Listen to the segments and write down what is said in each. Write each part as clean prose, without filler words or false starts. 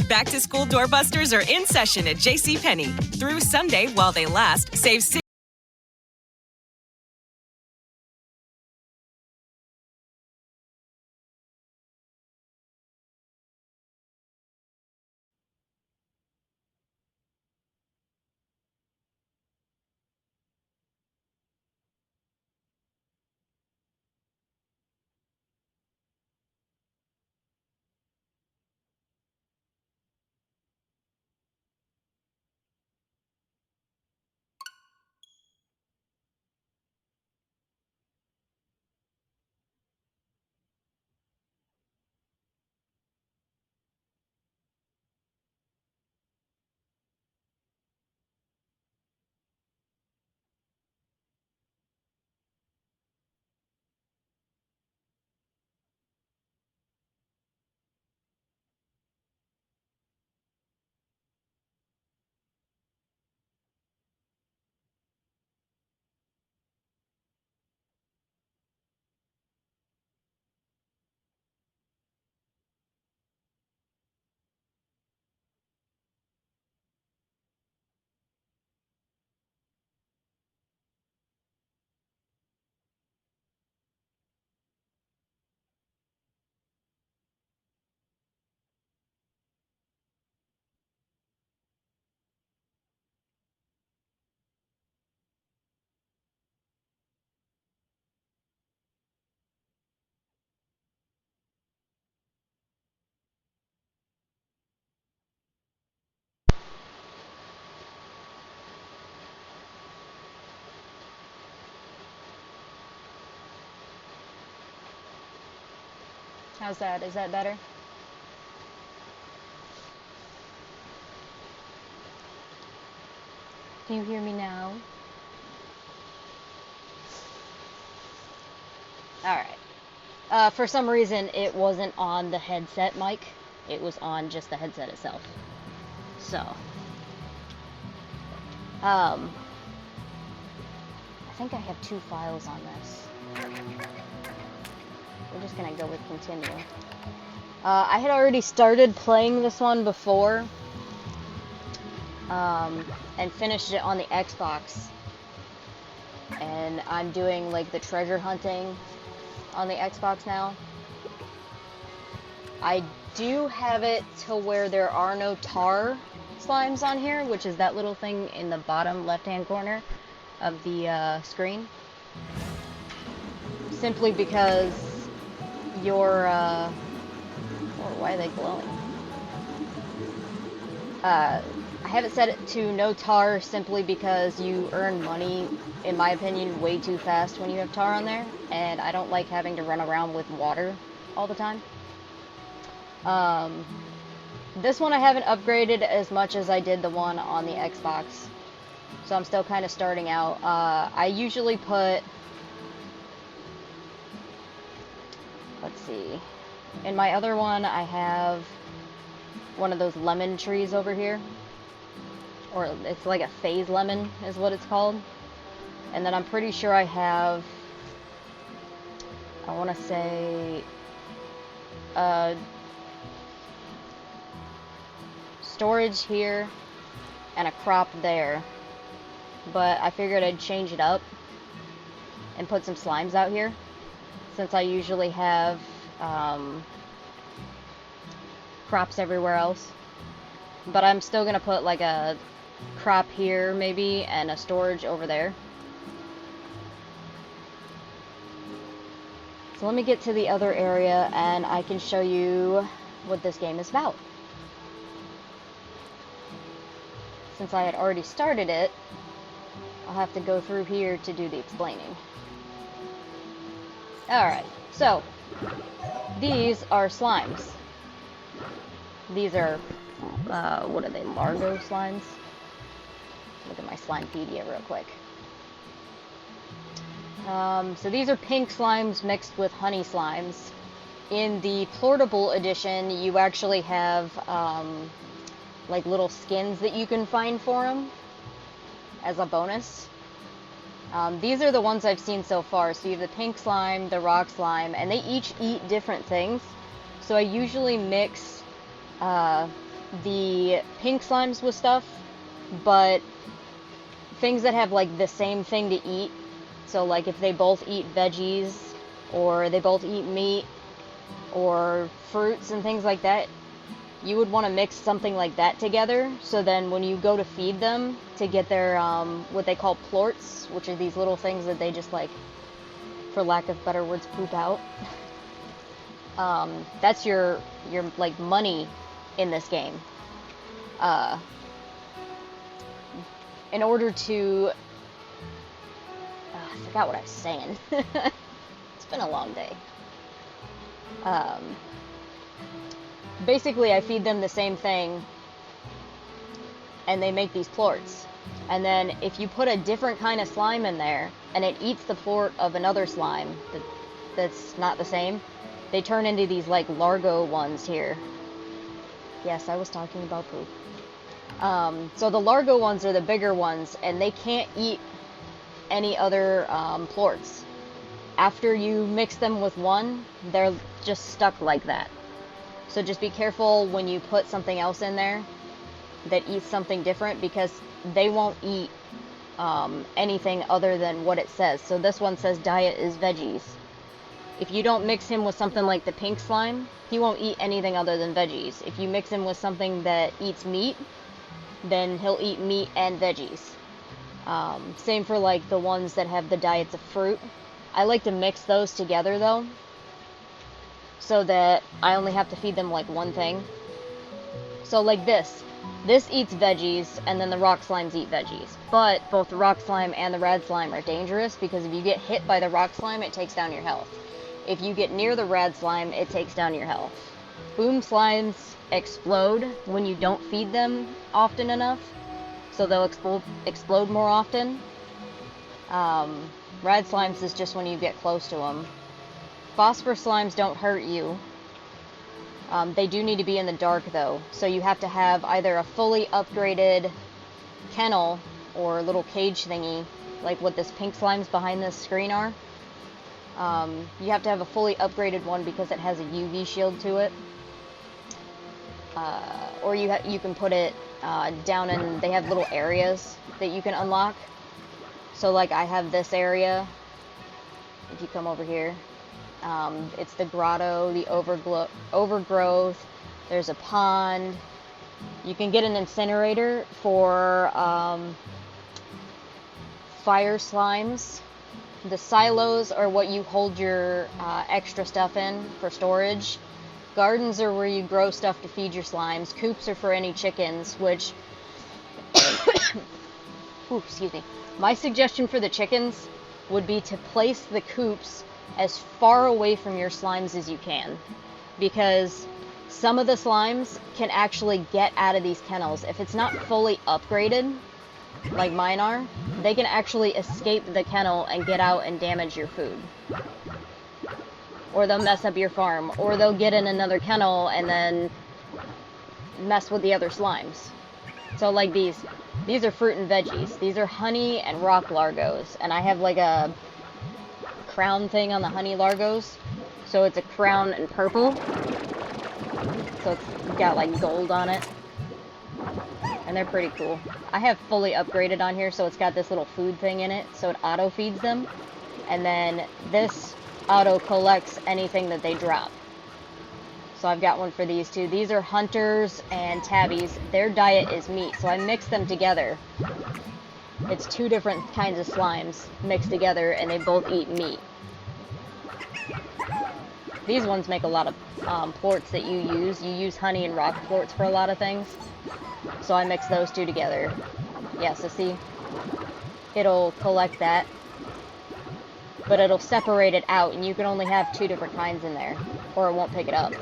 Back to school doorbusters are in session at JCPenney. Through Sunday, while they last, save How's that? Is that better? Can you hear me now? Alright. For some reason, it wasn't on the headset mic. It was on just the headset itself. So. I think I have 2 files on this. We're just gonna go with continue. I had already started playing this one before. And finished it on the Xbox. And I'm doing like the treasure hunting on the Xbox now. I do have it to where there are no tar slimes on here, which is that little thing in the bottom left-hand corner of the screen. Simply because your, why are they glowing? I haven't set it to no tar simply because you earn money, in my opinion, way too fast when you have tar on there, and I don't like having to run around with water all the time. This one I haven't upgraded as much as I did the one on the Xbox, so I'm still kind of starting out. I usually put, let's see, in my other one I have one of those lemon trees over here, or it's like a phase lemon is what it's called. And then I'm pretty sure I have, I want to say, storage here and a crop there, but I figured I'd change it up and put some slimes out here since I usually have crops everywhere else. But I'm still gonna put like a crop here maybe and a storage over there. So let me get to the other area and I can show you what this game is about. Since I had already started it, I'll have to go through here to do the explaining. Alright, so these are slimes. These are, what are they, Largo slimes? Look at my Slimepedia real quick. So these are pink slimes mixed with honey slimes. In the Plortable edition, you actually have like little skins that you can find for them as a bonus. These are the ones I've seen so far. So you have the pink slime, the rock slime, and they each eat different things. So I usually mix the pink slimes with stuff, but things that have like the same thing to eat. So like if they both eat veggies, or they both eat meat, or fruits and things like that, you would want to mix something like that together, so then when you go to feed them to get their what they call plorts, which are these little things that they just, like, for lack of better words, poop out. That's your like money in this game. In order to I forgot what I was saying. It's been a long day. Basically, I feed them the same thing, and they make these plorts. And then if you put a different kind of slime in there, and it eats the plort of another slime that's not the same, they turn into these, like, Largo ones here. Yes, I was talking about poop. So the Largo ones are the bigger ones, and they can't eat any other plorts. After you mix them with one, they're just stuck like that. So just be careful when you put something else in there that eats something different, because they won't eat anything other than what it says. So this one says diet is veggies. If you don't mix him with something like the pink slime, he won't eat anything other than veggies. If you mix him with something that eats meat, then he'll eat meat and veggies. Same for like the ones that have the diets of fruit. I like to mix those together though, so that I only have to feed them like one thing. So like this eats veggies, and then the rock slimes eat veggies. But both the rock slime and the rad slime are dangerous, because if you get hit by the rock slime, it takes down your health. If you get near the rad slime, it takes down your health. Boom slimes explode when you don't feed them often enough, so they'll explode more often. Rad slimes is just when you get close to them. Phosphor slimes don't hurt you. They do need to be in the dark though, so you have to have either a fully upgraded kennel or little cage thingy, like what this pink slimes behind this screen are. You have to have a fully upgraded one because it has a UV shield to it. Or you can put it down in, they have little areas that you can unlock. So like I have this area, if you come over here, it's the grotto, the overgrowth, there's a pond. You can get an incinerator for fire slimes. The silos are what you hold your extra stuff in for storage. Gardens are where you grow stuff to feed your slimes. Coops are for any chickens, which... Ooh, excuse me. My suggestion for the chickens would be to place the coops as far away from your slimes as you can. Because some of the slimes can actually get out of these kennels. If it's not fully upgraded, like mine are, they can actually escape the kennel and get out and damage your food. Or they'll mess up your farm. Or they'll get in another kennel and then mess with the other slimes. So like these are fruit and veggies. These are honey and rock largos. And I have like a crown thing on the honey largos. So it's a crown and purple. So it's got like gold on it. And they're pretty cool. I have fully upgraded on here, so it's got this little food thing in it, so it auto feeds them. And then this auto collects anything that they drop. So I've got one for these two. These are hunters and tabbies. Their diet is meat, so I mix them together. It's two different kinds of slimes mixed together, and they both eat meat. These ones make a lot of plorts that you use. You use honey and rock plorts for a lot of things. So I mix those two together. Yeah, so see, it'll collect that, but it'll separate it out, and you can only have two different kinds in there, or it won't pick it up.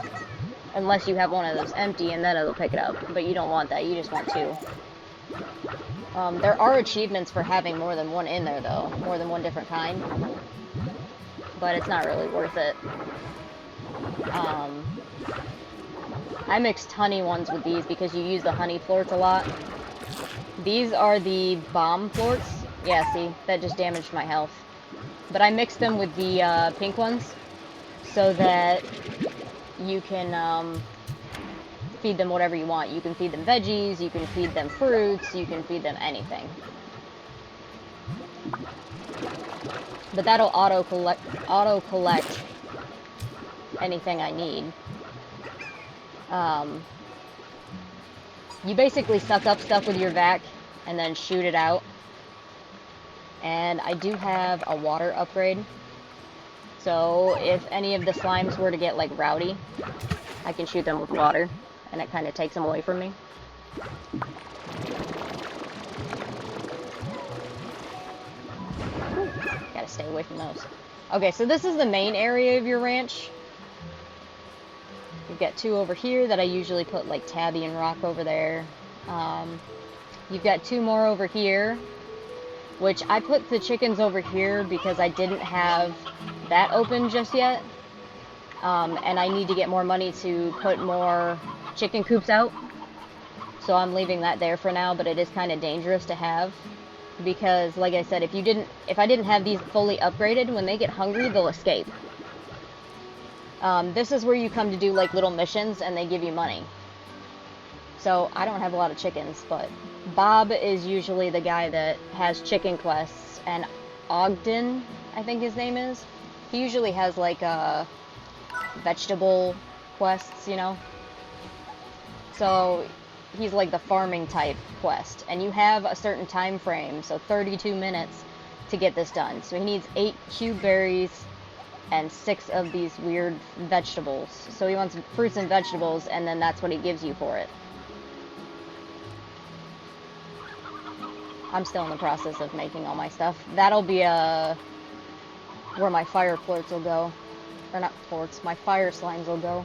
Unless you have one of those empty, and then it'll pick it up. But you don't want that, you just want two. There are achievements for having more than one in there, though. More than one different kind. But it's not really worth it. I mixed honey ones with these because you use the honey plorts a lot. These are the bomb plorts. Yeah, see, that just damaged my health. But I mixed them with the pink ones so that you can feed them whatever you want. You can feed them veggies, you can feed them fruits, you can feed them anything. But that'll auto collect anything I need. You basically suck up stuff with your vac and then shoot it out. And I do have a water upgrade. So if any of the slimes were to get like rowdy, I can shoot them with water, and it kind of takes them away from me. Whew, gotta stay away from those. Okay, so this is the main area of your ranch. You've got two over here that I usually put like tabby and rock over there. You've got two more over here, which I put the chickens over here because I didn't have that open just yet. And I need to get more money to put more chicken coops out. So I'm leaving that there for now, but it is kind of dangerous to have. Because like I said, if I didn't have these fully upgraded, when they get hungry, they'll escape. This is where you come to do like little missions and they give you money. So I don't have a lot of chickens, but Bob is usually the guy that has chicken quests, and Ogden, I think his name is, he usually has like vegetable quests, you know. So he's like the farming type quest, and you have a certain time frame, so 32 minutes to get this done. So he needs 8 cube berries and 6 of these weird vegetables. So he wants fruits and vegetables, and then that's what he gives you for it. I'm still in the process of making all my stuff. That'll be where my fire plorts will go. Or not plorts, my fire slimes will go.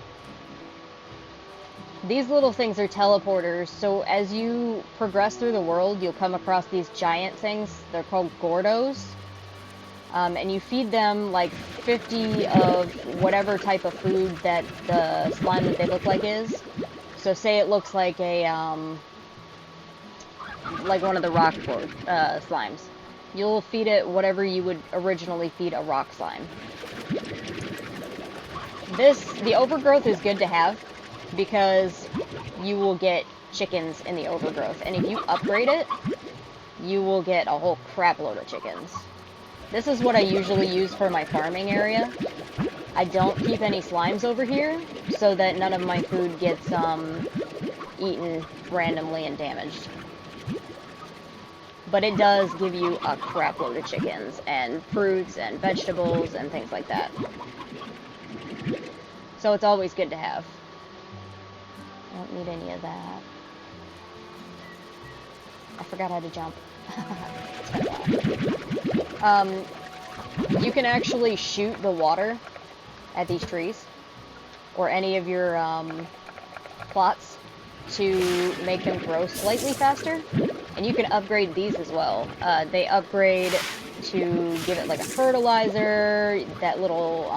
These little things are teleporters, so as you progress through the world, you'll come across these giant things. They're called Gordos. And you feed them like 50 of whatever type of food that the slime that they look like is. So say it looks like a, like one of the rock slimes. You'll feed it whatever you would originally feed a rock slime. The overgrowth is good to have because you will get chickens in the overgrowth. And if you upgrade it, you will get a whole crap load of chickens. This is what I usually use for my farming area. I don't keep any slimes over here so that none of my food gets eaten randomly and damaged. But it does give you a crap load of chickens and fruits and vegetables and things like that. So it's always good to have. I don't need any of that. I forgot how to jump. You can actually shoot the water at these trees, or any of your plots, to make them grow slightly faster. And you can upgrade these as well. They upgrade to give it like a fertilizer, that little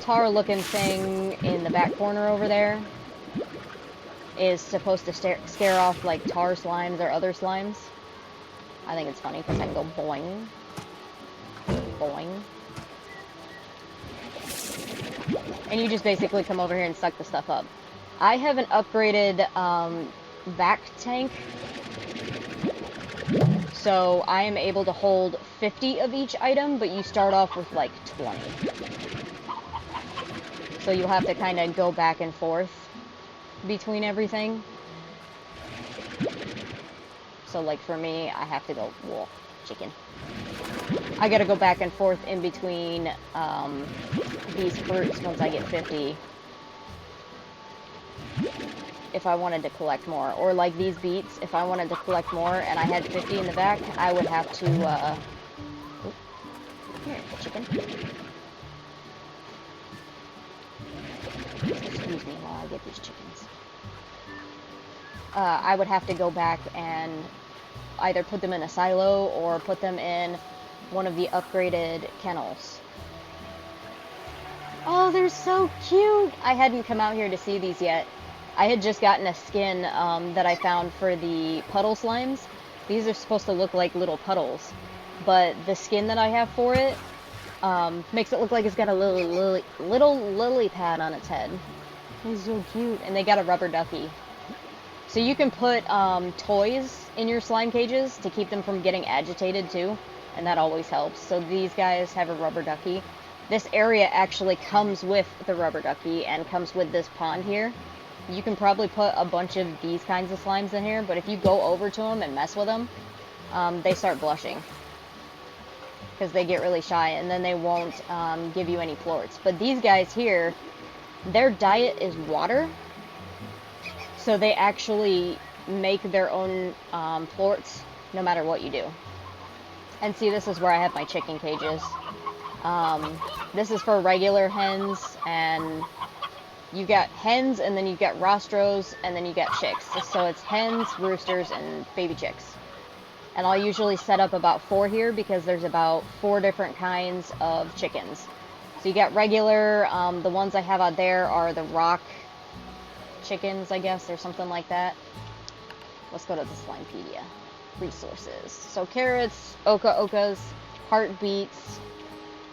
tar looking thing in the back corner over there is supposed to scare off like tar slimes or other slimes. I think it's funny because I can go boing, boing. And you just basically come over here and suck the stuff up. I have an upgraded vac tank, so I am able to hold 50 of each item, but you start off with like 20. So you'll have to kind of go back and forth between everything. So like for me, I have to go, whoa, chicken. I gotta go back and forth in between these fruits once I get 50. If I wanted to collect more. Or like these beets, if I wanted to collect more and I had 50 in the back, I would have to, here, chicken. Excuse me while I get these chickens. I would have to go back and either put them in a silo or put them in one of the upgraded kennels. Oh, they're so cute! I hadn't come out here to see these yet. I had just gotten a skin that I found for the puddle slimes. These are supposed to look like little puddles, but the skin that I have for it makes it look like it's got a little lily pad on its head. It's so cute. And they got a rubber ducky. So you can put toys in your slime cages to keep them from getting agitated too, and that always helps. So these guys have a rubber ducky. This area actually comes with the rubber ducky and comes with this pond here. You can probably put a bunch of these kinds of slimes in here, but if you go over to them and mess with them, they start blushing. Because they get really shy, and then they won't give you any plorts. But these guys here, their diet is water, so they actually make their own plorts no matter what you do. And see, this is where I have my chicken cages. This is for regular hens, and you got hens, and then you got rostros, and then you got chicks. So it's hens, roosters, and baby chicks. And I'll usually set up about 4 here because there's about 4 different kinds of chickens. So you got regular, the ones I have out there are the rock chickens, I guess, or something like that. Let's go to the Slimepedia. Resources. So carrots, okas, heartbeats.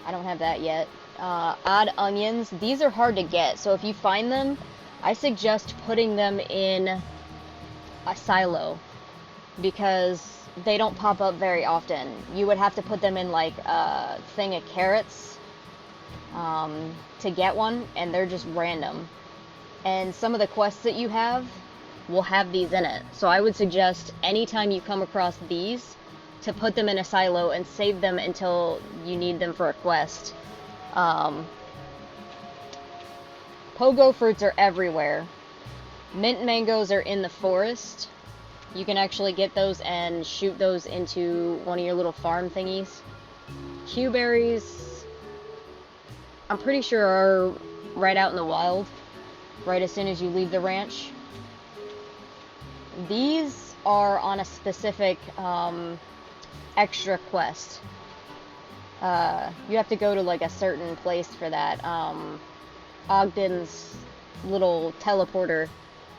I don't have that yet. Odd onions. These are hard to get, so if you find them, I suggest putting them in a silo because they don't pop up very often. You would have to put them in like a thing of carrots to get one, and they're just random. And some of the quests that you have will have these in it. So I would suggest anytime you come across these to put them in a silo and save them until you need them for a quest. Pogo fruits are everywhere. Mint mangoes are in the forest. You can actually get those and shoot those into one of your little farm thingies. Cuberries, I'm pretty sure are right out in the wild, right as soon as you leave the ranch. These are on a specific extra quest. You have to go to like a certain place for that. Ogden's little teleporter,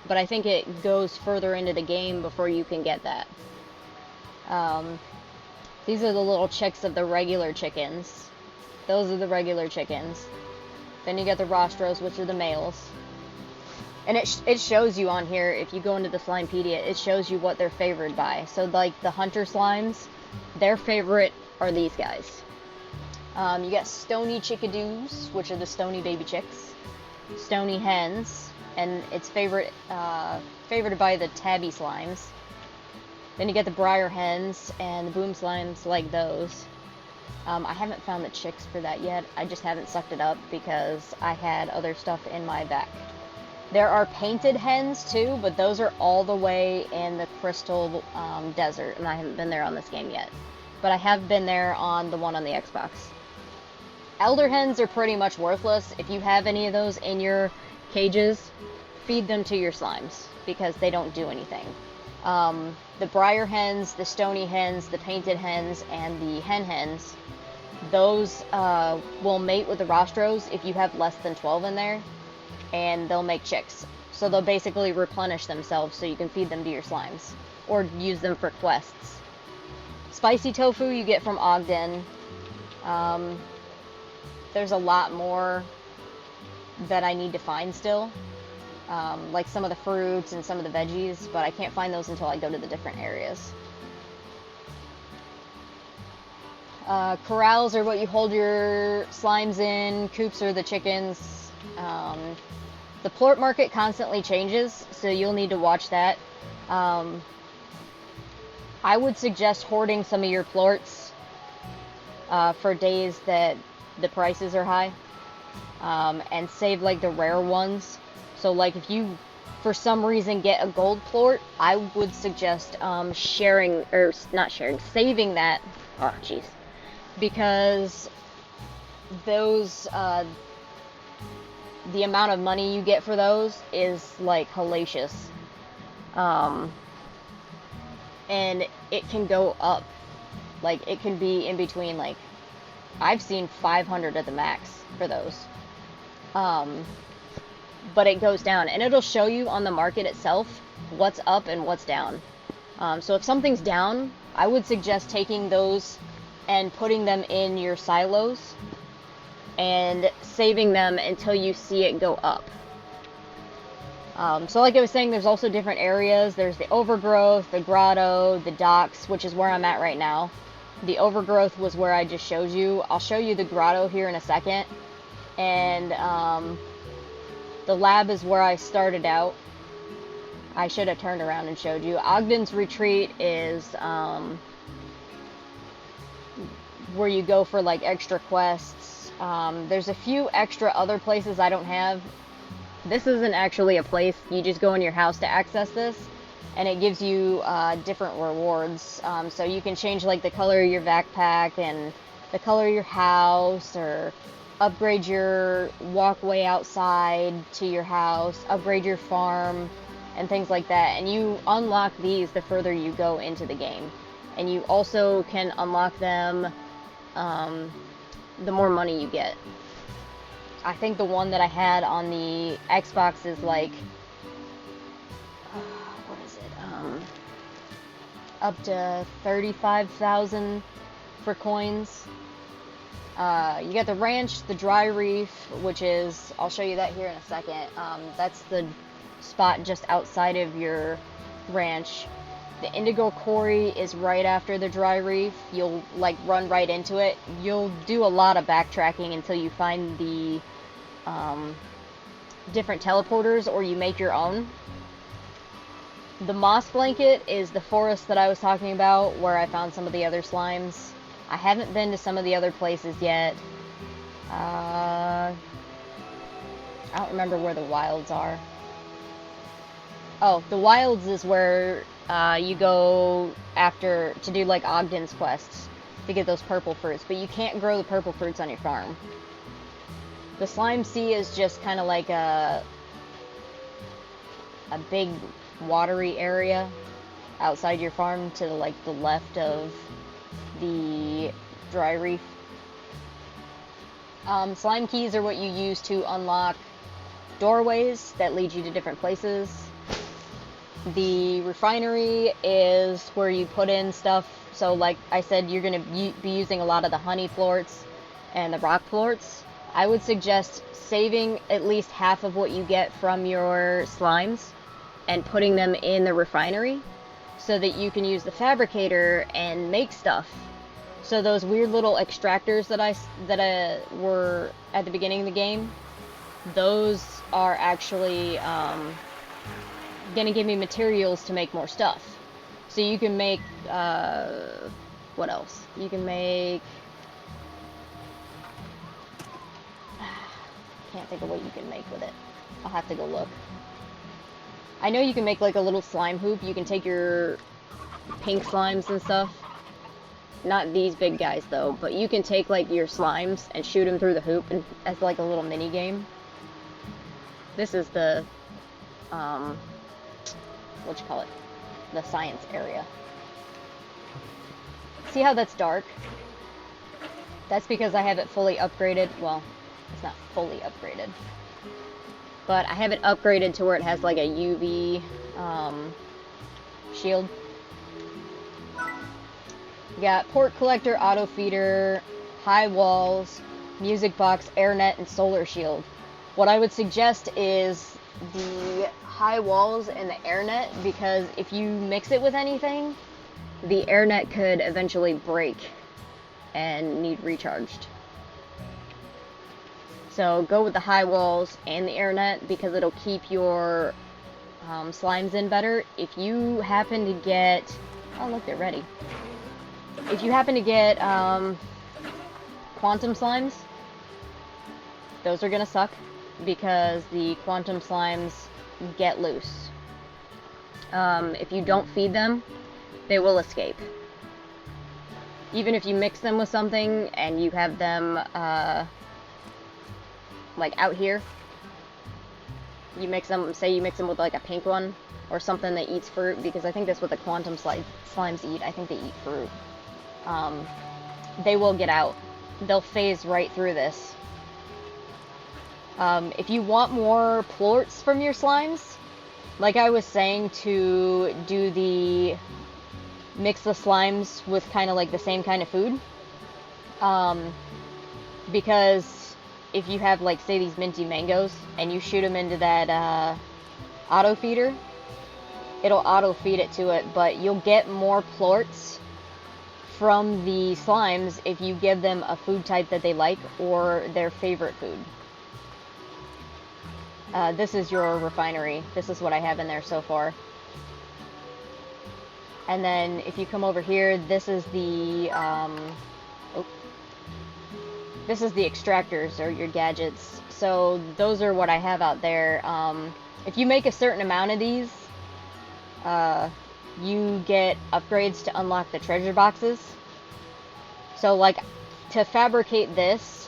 but I think it goes further into the game before you can get that. These are the little chicks of the regular chickens. Those are the regular chickens. Then you get the rostros, which are the males. And it shows you on here, if you go into the Slimepedia, it shows you what they're favored by. So like the hunter slimes, their favorite are these guys. You got stony chickadoos, which are the stony baby chicks. Stony hens, and it's favored by the tabby slimes. Then you get the briar hens and the boom slimes like those. I haven't found the chicks for that yet. I just haven't sucked it up because I had other stuff in my back. There are painted hens too, but those are all the way in the Crystal Desert, and I haven't been there on this game yet. But I have been there on the one on the Xbox. Elder hens are pretty much worthless. If you have any of those in your cages, feed them to your slimes, because they don't do anything. The briar hens, the stony hens, the painted hens, and the hens, those will mate with the rostros if you have less than 12 in there, and they'll make chicks. So they'll basically replenish themselves so you can feed them to your slimes, or use them for quests. Spicy tofu you get from Ogden. There's a lot more that I need to find still. Like some of the fruits and some of the veggies, but I can't find those until I go to the different areas. Corrals are what you hold your slimes in. Coops are the chickens. The plort market constantly changes, so you'll need to watch that. I would suggest hoarding some of your plorts for days that the prices are high, and save like the rare ones. So like if you for some reason get a gold plort, I would suggest saving that. Oh jeez, because those the amount of money you get for those is like hellacious, and it can go up. Like it can be in between, like I've seen 500 at the max for those. But it goes down, and it'll show you on the market itself what's up and what's down. So if something's down, I would suggest taking those and putting them in your silos and saving them until you see it go up. So like I was saying, there's also different areas. There's the overgrowth, the grotto, the docks, which is where I'm at right now. The overgrowth was where I just showed you. I'll show you the grotto here in a second. And the lab is where I started out. I should have turned around and showed you. Ogden's Retreat is where you go for like extra quests. There's a few extra other places I don't have. This isn't actually a place. You just go in your house to access this, and it gives you different rewards. So you can change like the color of your backpack and the color of your house, or upgrade your walkway outside to your house, upgrade your farm, and things like that. And you unlock these the further you go into the game. And you also can unlock them the more money you get. I think the one that I had on the Xbox is like, what is it? Up to 35,000 for coins. You got the ranch, the dry reef, which is, I'll show you that here in a second. That's the spot just outside of your ranch. The indigo quarry is right after the dry reef. You'll like run right into it. You'll do a lot of backtracking until you find the different teleporters, or you make your own. The moss blanket is the forest that I was talking about, where I found some of the other slimes. I haven't been to some of the other places yet. I don't remember where the wilds are. Oh, the wilds is where you go after to do like Ogden's quests to get those purple fruits, but you can't grow the purple fruits on your farm. The Slime Sea is just kind of like a big watery area outside your farm to like the left of the dry reef. Slime keys are what you use to unlock doorways that lead you to different places. The refinery is where you put in stuff. So like I said, you're going to be using a lot of the honey plorts and the rock plorts. I would suggest saving at least half of what you get from your slimes and putting them in the refinery so that you can use the fabricator and make stuff. So those weird little extractors that were at the beginning of the game, those are actually gonna give me materials to make more stuff. So you can make what else? You can make can't think of what you can make with it. I'll have to go look. I know you can make like a little slime hoop. You can take your pink slimes and stuff. Not these big guys though, but you can take like your slimes and shoot them through the hoop and, as like a little mini game. This is the, what you call it? The science area. See how that's dark? That's because I have it fully upgraded. Well, it's not fully upgraded. But I have it upgraded to where it has like a UV shield. You got port collector, auto feeder, high walls, music box, air net, and solar shield. What I would suggest is the high walls and the air net, because if you mix it with anything, the air net could eventually break and need recharged. So go with the high walls and the air net because it'll keep your slimes in better. If you happen to get... Oh look, they're ready. If you happen to get quantum slimes, those are gonna suck because the quantum slimes get loose. If you don't feed them, they will escape. Even if you mix them with something and you have them like out here, you mix them, say you mix them with like a pink one or something that eats fruit, because I think that's what the quantum slimes eat. I think they eat fruit. They will get out. They'll phase right through this. If you want more plorts from your slimes, like I was saying, to do the mix the slimes with kind of like the same kind of food, because if you have like say these minty mangoes and you shoot them into that auto feeder, it'll auto feed it to it, but you'll get more plorts from the slimes if you give them a food type that they like or their favorite food. This is your refinery. This is what I have in there so far. And then if you come over here, this is the this is the extractors, or your gadgets. So those are what I have out there. If you make a certain amount of these, you get upgrades to unlock the treasure boxes. So like to fabricate this,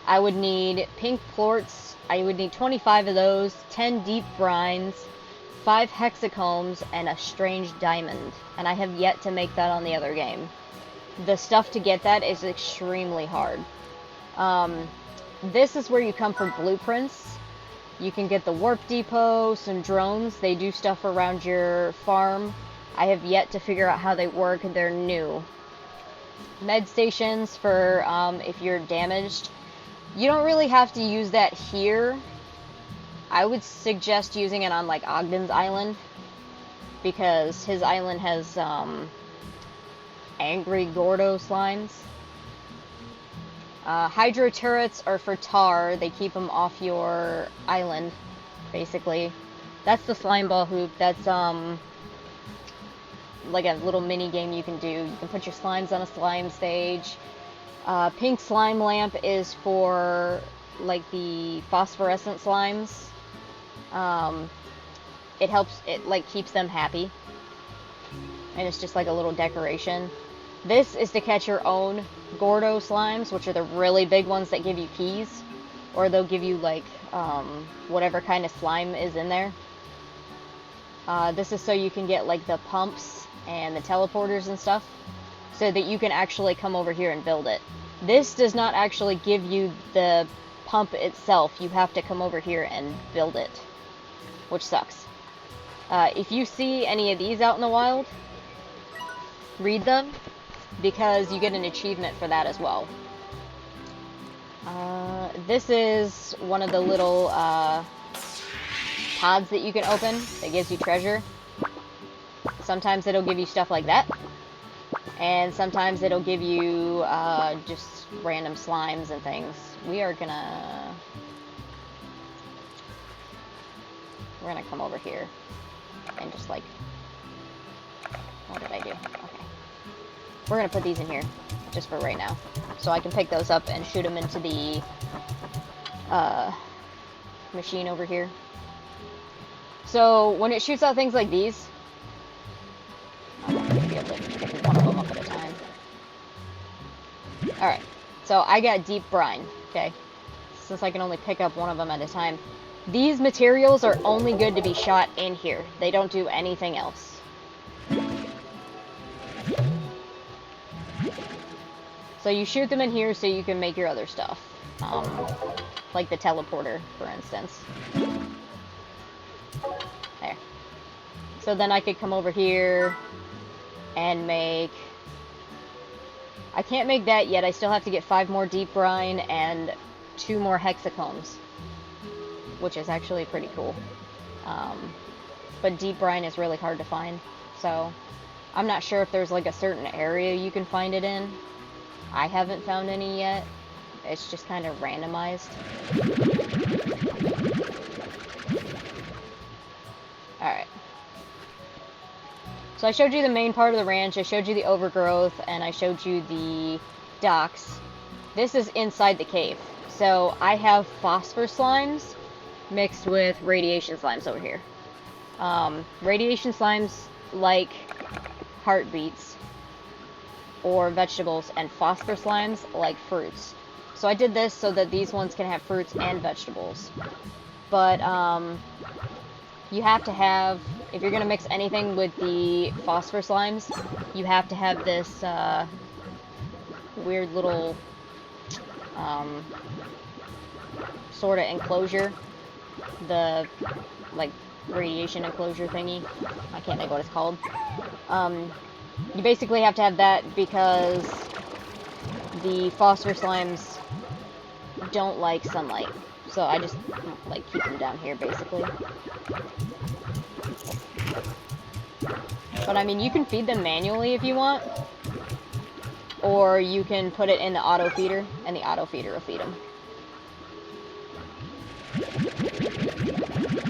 I would need pink plorts. I would need 25 of those, 10 deep brines, 5 hexacombs, and a strange diamond. And I have yet to make that on the other game. The stuff to get that is extremely hard. This is where you come for blueprints. You can get the warp depot, some drones. They do stuff around your farm. I have yet to figure out how they work. They're new. Med stations for if you're damaged. You don't really have to use that here. I would suggest using it on like Ogden's island, because his island has angry Gordo slimes. Hydro turrets are for tar. They keep them off your island, basically. That's the slime ball hoop. That's like a little mini game you can do. You can put your slimes on a slime stage. Pink slime lamp is for like the phosphorescent slimes. It helps, it like keeps them happy, and it's just like a little decoration. This is to catch your own Gordo slimes, which are the really big ones that give you keys, or they'll give you like whatever kind of slime is in there. This is so you can get like the pumps and the teleporters and stuff, so that you can actually come over here and build it. This does not actually give you the pump itself. You have to come over here and build it, which sucks. If you see any of these out in the wild, read them, because you get an achievement for that as well. This is one of the little pods that you can open that gives you treasure. Sometimes it'll give you stuff like that, and sometimes it'll give you just random slimes and things. We're gonna come over here and just like, what did I do? Okay. We're gonna put these in here just for right now, so I can pick those up and shoot them into the machine over here. So when it shoots out things like these, I'm not going to be able to pick one of them up at a time. Alright, so I got deep brine, okay? Since I can only pick up one of them at a time. These materials are only good to be shot in here. They don't do anything else. So you shoot them in here so you can make your other stuff. Like the teleporter, for instance. There. So then I could come over here and make... I can't make that yet. I still have to get 5 more deep brine and 2 more hexacombs, which is actually pretty cool. But deep brine is really hard to find, so I'm not sure if there's like a certain area you can find it in. I haven't found any yet. It's just kind of randomized. Alright. So I showed you the main part of the ranch, I showed you the overgrowth, and I showed you the docks. This is inside the cave. So I have phosphor slimes mixed with radiation slimes over here. Radiation slimes like heartbeats or vegetables, and phosphor slimes like fruits. So I did this so that these ones can have fruits and vegetables. But you have to have, if you're going to mix anything with the phosphor slimes, you have to have this weird little sort of enclosure. The, like, radiation enclosure thingy. I can't think what it's called. You basically have to have that because the phosphor slimes don't like sunlight. So I just, like, keep them down here, basically. But, I mean, you can feed them manually if you want. Or you can put it in the auto feeder, and the auto feeder will feed them.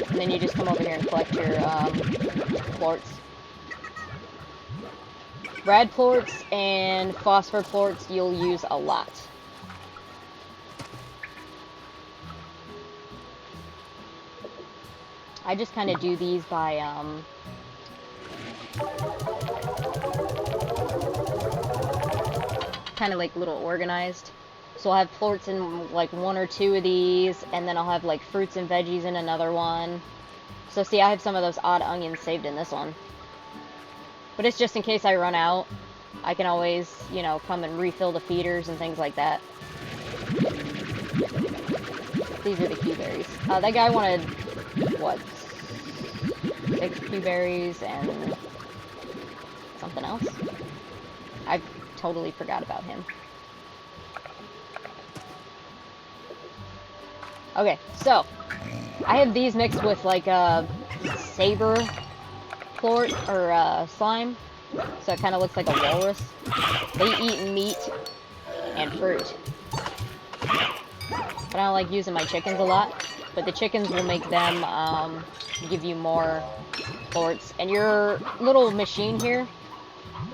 And then you just come over here and collect your plorts. Rad plorts and phosphor plorts you'll use a lot. I just kind of do these by, kind of like little organized. So I'll have plorts in like 1 or 2 of these, and then I'll have like fruits and veggies in another one. So see, I have some of those odd onions saved in this one. But it's just in case I run out. I can always, you know, come and refill the feeders and things like that. These are the Q berries. That guy wanted, what, 6 Q berries and something else? I totally forgot about him. Okay, so I have these mixed with like a saber plort or slime, so it kind of looks like a walrus. They eat meat and fruit. But I don't like using my chickens a lot, but the chickens will make them give you more plorts. And your little machine here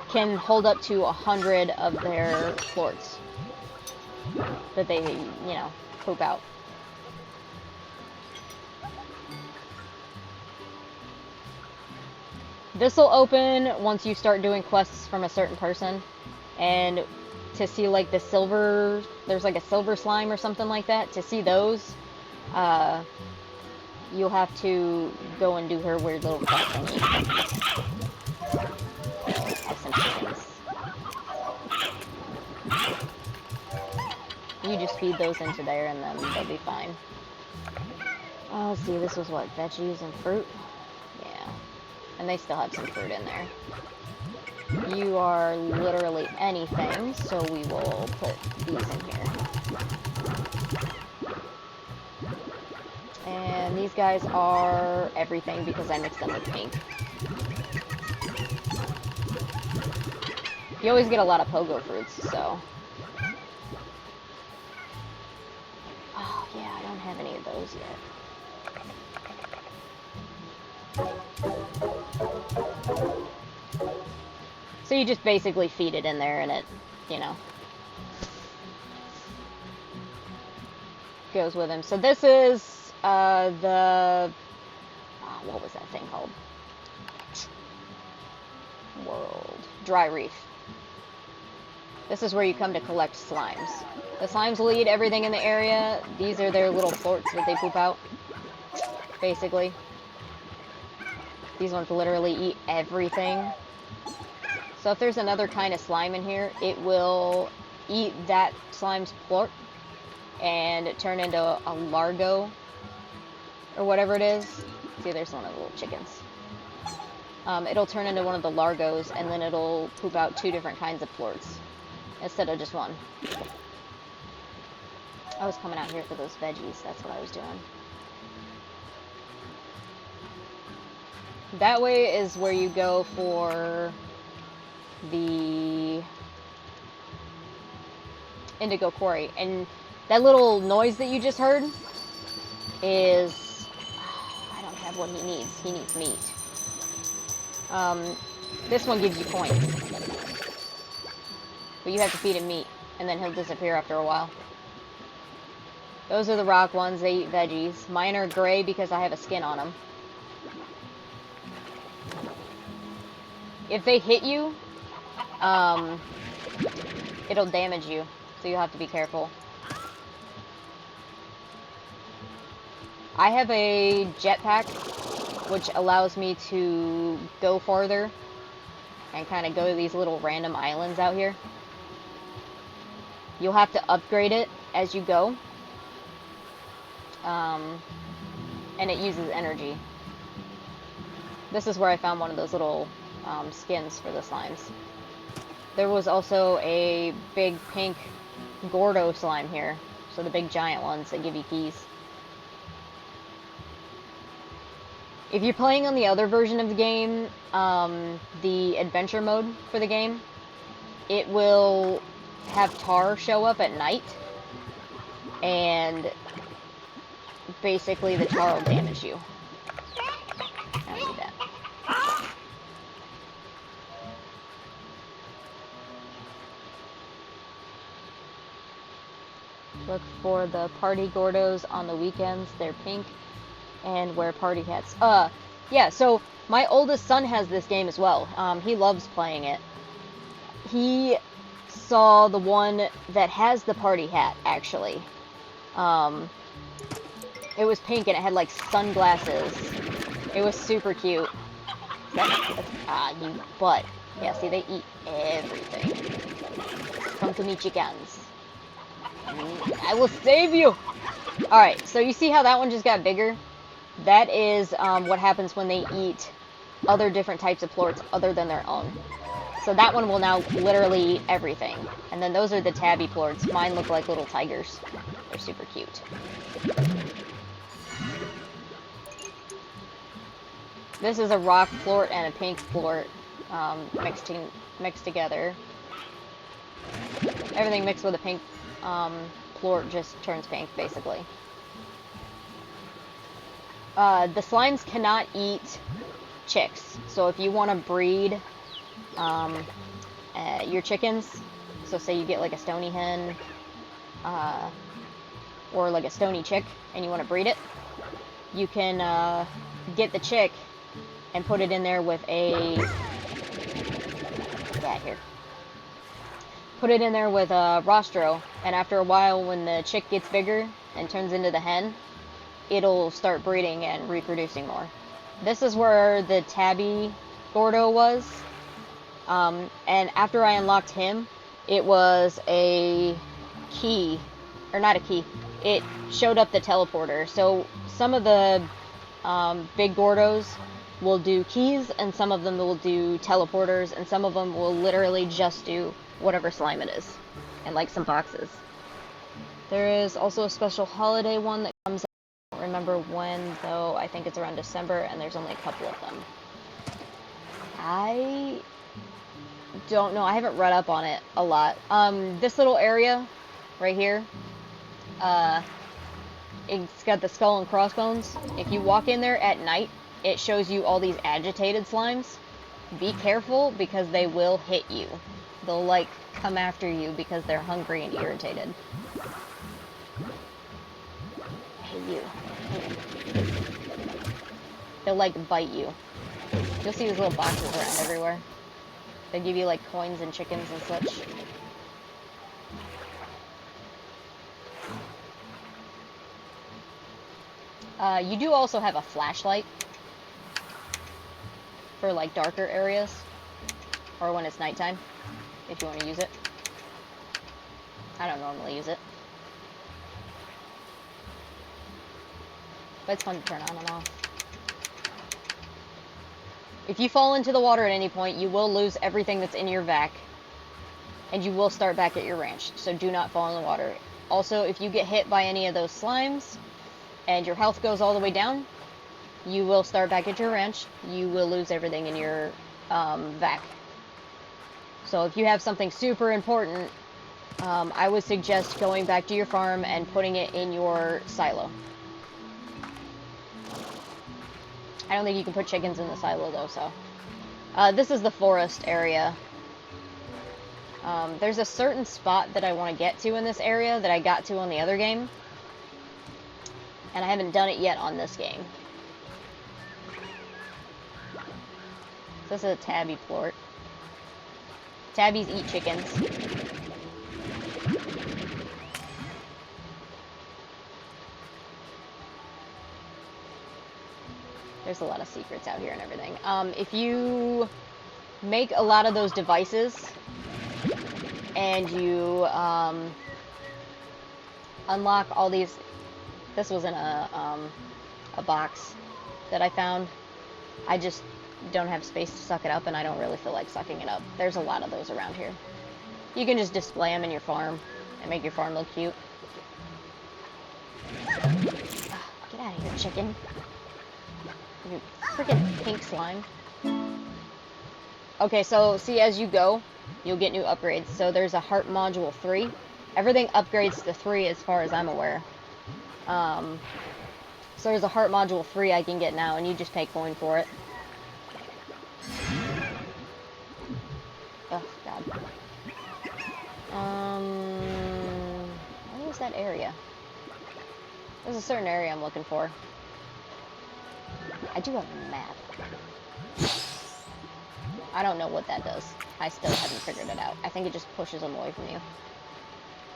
can hold up to 100 of their plorts that they, you know, poop out. This will open once you start doing quests from a certain person, and to see like the silver, there's like a silver slime or something like that, to see those, you'll have to go and do her weird little quest thingy. Have some chickens. You just feed those into there and then they'll be fine. Let's see, this was what, veggies and fruit? Yeah. And they still have some fruit in there. You are literally anything, so we will put these in here. And these guys are everything because I mixed them with pink. You always get a lot of pogo fruits, so... Oh, yeah, I don't have any of those yet. So you just basically feed it in there and it, you know, goes with him. So this is What was that thing called? World. Dry Reef. This is where you come to collect slimes. The slimes will eat everything in the area. These are their little plorts that they poop out, basically. These ones literally eat everything. So if there's another kind of slime in here, it will eat that slime's plort and turn into a largo or whatever it is. See, there's one of the little chickens. It'll turn into one of the largos, and then it'll poop out 2 different kinds of plorts instead of just one. I was coming out here for those veggies. That's what I was doing. That way is where you go for the indigo quarry. And that little noise that you just heard is... I don't have what he needs. He needs meat. This one gives you points. But you have to feed him meat, and then he'll disappear after a while. Those are the rock ones. They eat veggies. Mine are gray because I have a skin on them. If they hit you, it'll damage you, so you'll have to be careful. I have a jetpack, which allows me to go farther and kind of go to these little random islands out here. You'll have to upgrade it as you go, and it uses energy. This is where I found one of those little skins for the slimes. There was also a big pink Gordo slime here, so the big giant ones that give you keys. If you're playing on the other version of the game, the adventure mode for the game, it will have tar show up at night, and basically the tar will damage you. I don't need that. Look for the party Gordos on the weekends. They're pink and wear party hats. Yeah, so my oldest son has this game as well. He loves playing it. He saw the one that has the party hat, actually. It was pink and it had like sunglasses. It was super cute. You butt. Yeah, see, they eat everything. Come to me, chickens. I will save you! Alright, so you see how that one just got bigger? That is what happens when they eat other different types of plorts other than their own. So that one will now literally eat everything. And then those are the tabby plorts. Mine look like little tigers. They're super cute. This is a rock plort and a pink plort mixed together. Everything mixed with a pink plort just turns pink, basically. The slimes cannot eat chicks, so if you want to breed your chickens, so say you get like a stony hen or like a stony chick and you want to breed it, you can get the chick and put it in there with a put it in there with a rostro, and after a while when the chick gets bigger and turns into the hen, it'll start breeding and reproducing more. This is where the tabby Gordo was, and after I unlocked him, it was a key, or not a key, it showed up the teleporter. So some of the big Gordos will do keys, and some of them will do teleporters, and some of them will literally just do whatever slime it is, and like some boxes. There is also a special holiday one that comes out. I don't remember when, though. I think it's around December, and there's only a couple of them. I don't know. I haven't read up on it a lot. This little area right here, it's got the skull and crossbones. If you walk in there at night, it shows you all these agitated slimes. Be careful, because they will hit you. They'll, like, come after you because they're hungry and irritated. Hey, you. They'll, like, bite you. You'll see these little boxes around everywhere. They give you, like, coins and chickens and such. You do also have a flashlight for, like, darker areas, or when it's nighttime, if you want to use it. I don't normally use it, but it's fun to turn on and off. If you fall into the water at any point, you will lose everything that's in your vac, and you will start back at your ranch, so do not fall in the water. Also, if you get hit by any of those slimes, and your health goes all the way down, you will start back at your ranch. You will lose everything in your vac. So if you have something super important, I would suggest going back to your farm and putting it in your silo. I don't think you can put chickens in the silo though, so. This is the forest area. There's a certain spot that I want to get to in this area that I got to on the other game. And I haven't done it yet on this game. This is a tabby plort. Tabbies eat chickens. There's a lot of secrets out here and everything. If you make a lot of those devices and you unlock all these. This was in a box that I found. I just don't have space to suck it up, and I don't really feel like sucking it up. There's a lot of those around here. You can just display them in your farm and make your farm look cute. Get out of here, chicken. You freaking pink slime. Okay, so see, as you go, you'll get new upgrades. So there's a heart module 3. Everything upgrades to 3 as far as I'm aware. So there's a heart module 3 I can get now, and you just pay coin for it. Oh, God. What is that area? There's a certain area I'm looking for. I do have a map. I don't know what that does. I still haven't figured it out. I think it just pushes them away from you.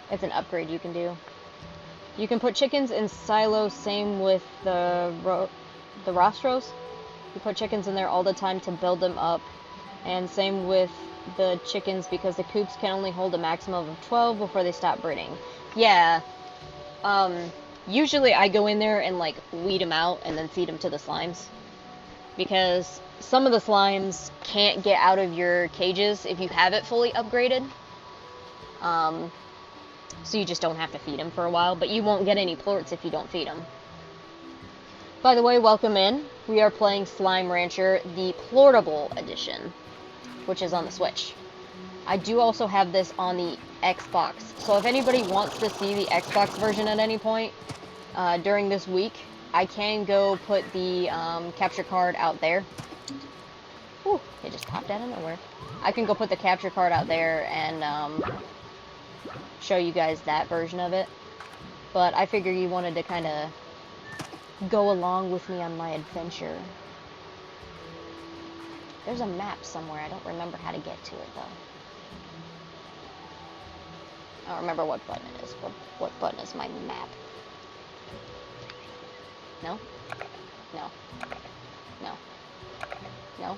It's an upgrade you can do. You can put chickens in silos, same with the rostros. You put chickens in there all the time to build them up. And same with the chickens, because the coops can only hold a maximum of 12 before they stop breeding. Yeah. Usually I go in there and, like, weed them out and then feed them to the slimes. Because some of the slimes can't get out of your cages if you have it fully upgraded. So you just don't have to feed them for a while, but you won't get any plorts if you don't feed them. By the way, welcome in. We are playing Slime Rancher, the Plortable edition, which is on the Switch. I do also have this on the Xbox, so if anybody wants to see the Xbox version at any point during this week, I can go put the capture card out there. Whew, it just popped out of nowhere. I can go put the capture card out there and show you guys that version of it. But I figure you wanted to kind of go along with me on my adventure. There's a map somewhere. I don't remember how to get to it, though. I don't remember what button it is. What button is my map? No? No. No. No?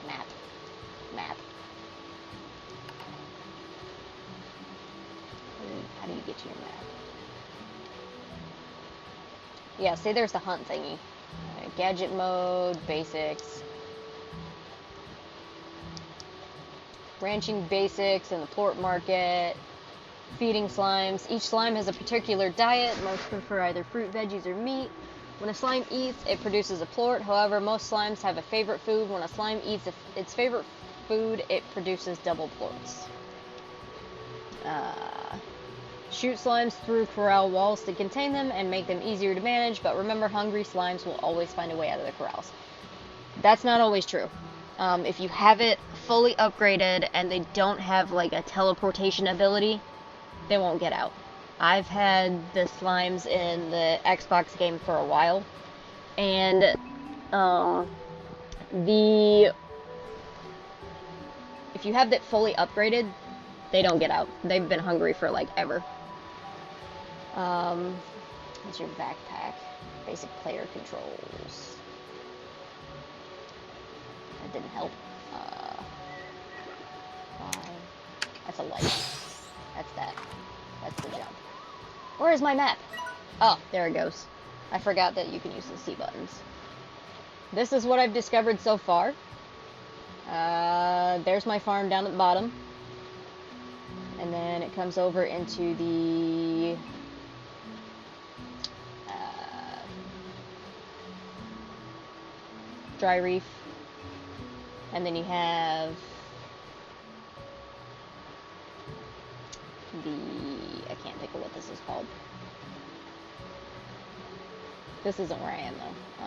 Map. Map. How do you get to your map? Yeah, see, there's the hunt thingy. Gadget mode, basics. Ranching basics in the plort market. Feeding slimes. Each slime has a particular diet. Most prefer either fruit, veggies, or meat. When a slime eats, it produces a plort. However, most slimes have a favorite food. When a slime eats its favorite food, it produces double plorts. Shoot slimes through corral walls to contain them and make them easier to manage, but remember, hungry slimes will always find a way out of the corrals. That's not always true. If you have it fully upgraded and they don't have like a teleportation ability, they won't get out. I've had the slimes in the Xbox game for a while, and if you have that fully upgraded, they don't get out. They've been hungry for like ever. What's your backpack? Basic player controls. That didn't help. That's a light. That's that. That's the jump. Where is my map? Oh, there it goes. I forgot that you can use the C buttons. This is what I've discovered so far. There's my farm down at the bottom. And then it comes over into the dry reef. And then you have I can't think of what this is called. This isn't where I am though.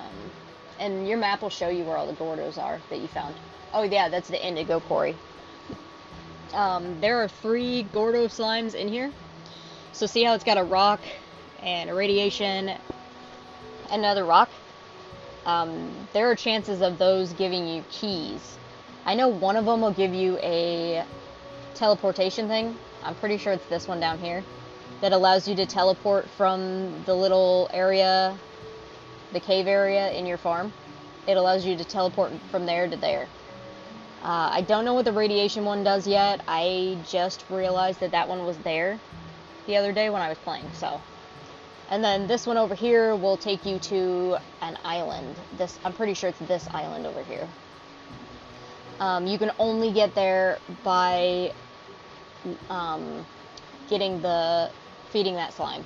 And your map will show you where all the Gordos are that you found. Oh yeah, that's the Indigo Quarry. There are 3 Gordo slimes in here. So see how it's got a rock and a radiation and another rock? There are chances of those giving you keys. I know one of them will give you a teleportation thing. I'm pretty sure it's this one down here that allows you to teleport from the little area, the cave area in your farm. It allows you to teleport from there to there. I don't know what the radiation one does yet. I just realized that that one was there the other day when I was playing, so. And then this one over here will take you to an island. I'm pretty sure it's this island over here. You can only get there by feeding that slime.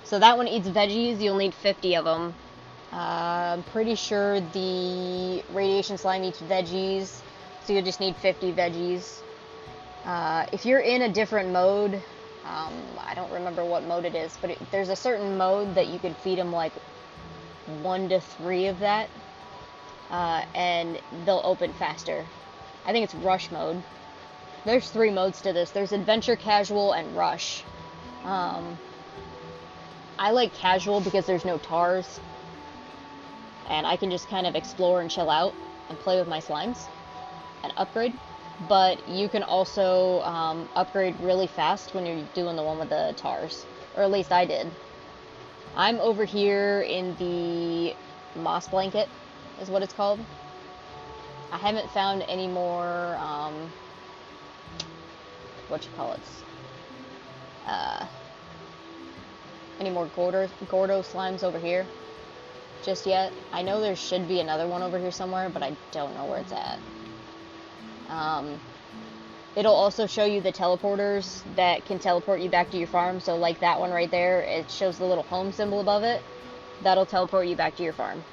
So that one eats veggies. You'll need 50 of them. I'm pretty sure the radiation slime eats veggies, so you'll just need 50 veggies. If you're in a different mode, I don't remember what mode it is, but there's a certain mode that you can feed them like 1 to 3 of that, and they'll open faster. I think it's rush mode. There's 3 modes to this. There's adventure, casual, and rush. I like casual because there's no tars, and I can just kind of explore and chill out and play with my slimes and upgrade. But you can also upgrade really fast when you're doing the one with the tars, or at least I did. I'm over here in the moss blanket, is what it's called. I haven't found any more, any more Gordo slimes over here just yet. I know there should be another one over here somewhere, but I don't know where it's at. It'll also show you the teleporters that can teleport you back to your farm. So like that one right there, it shows the little home symbol above it. That'll teleport you back to your farm.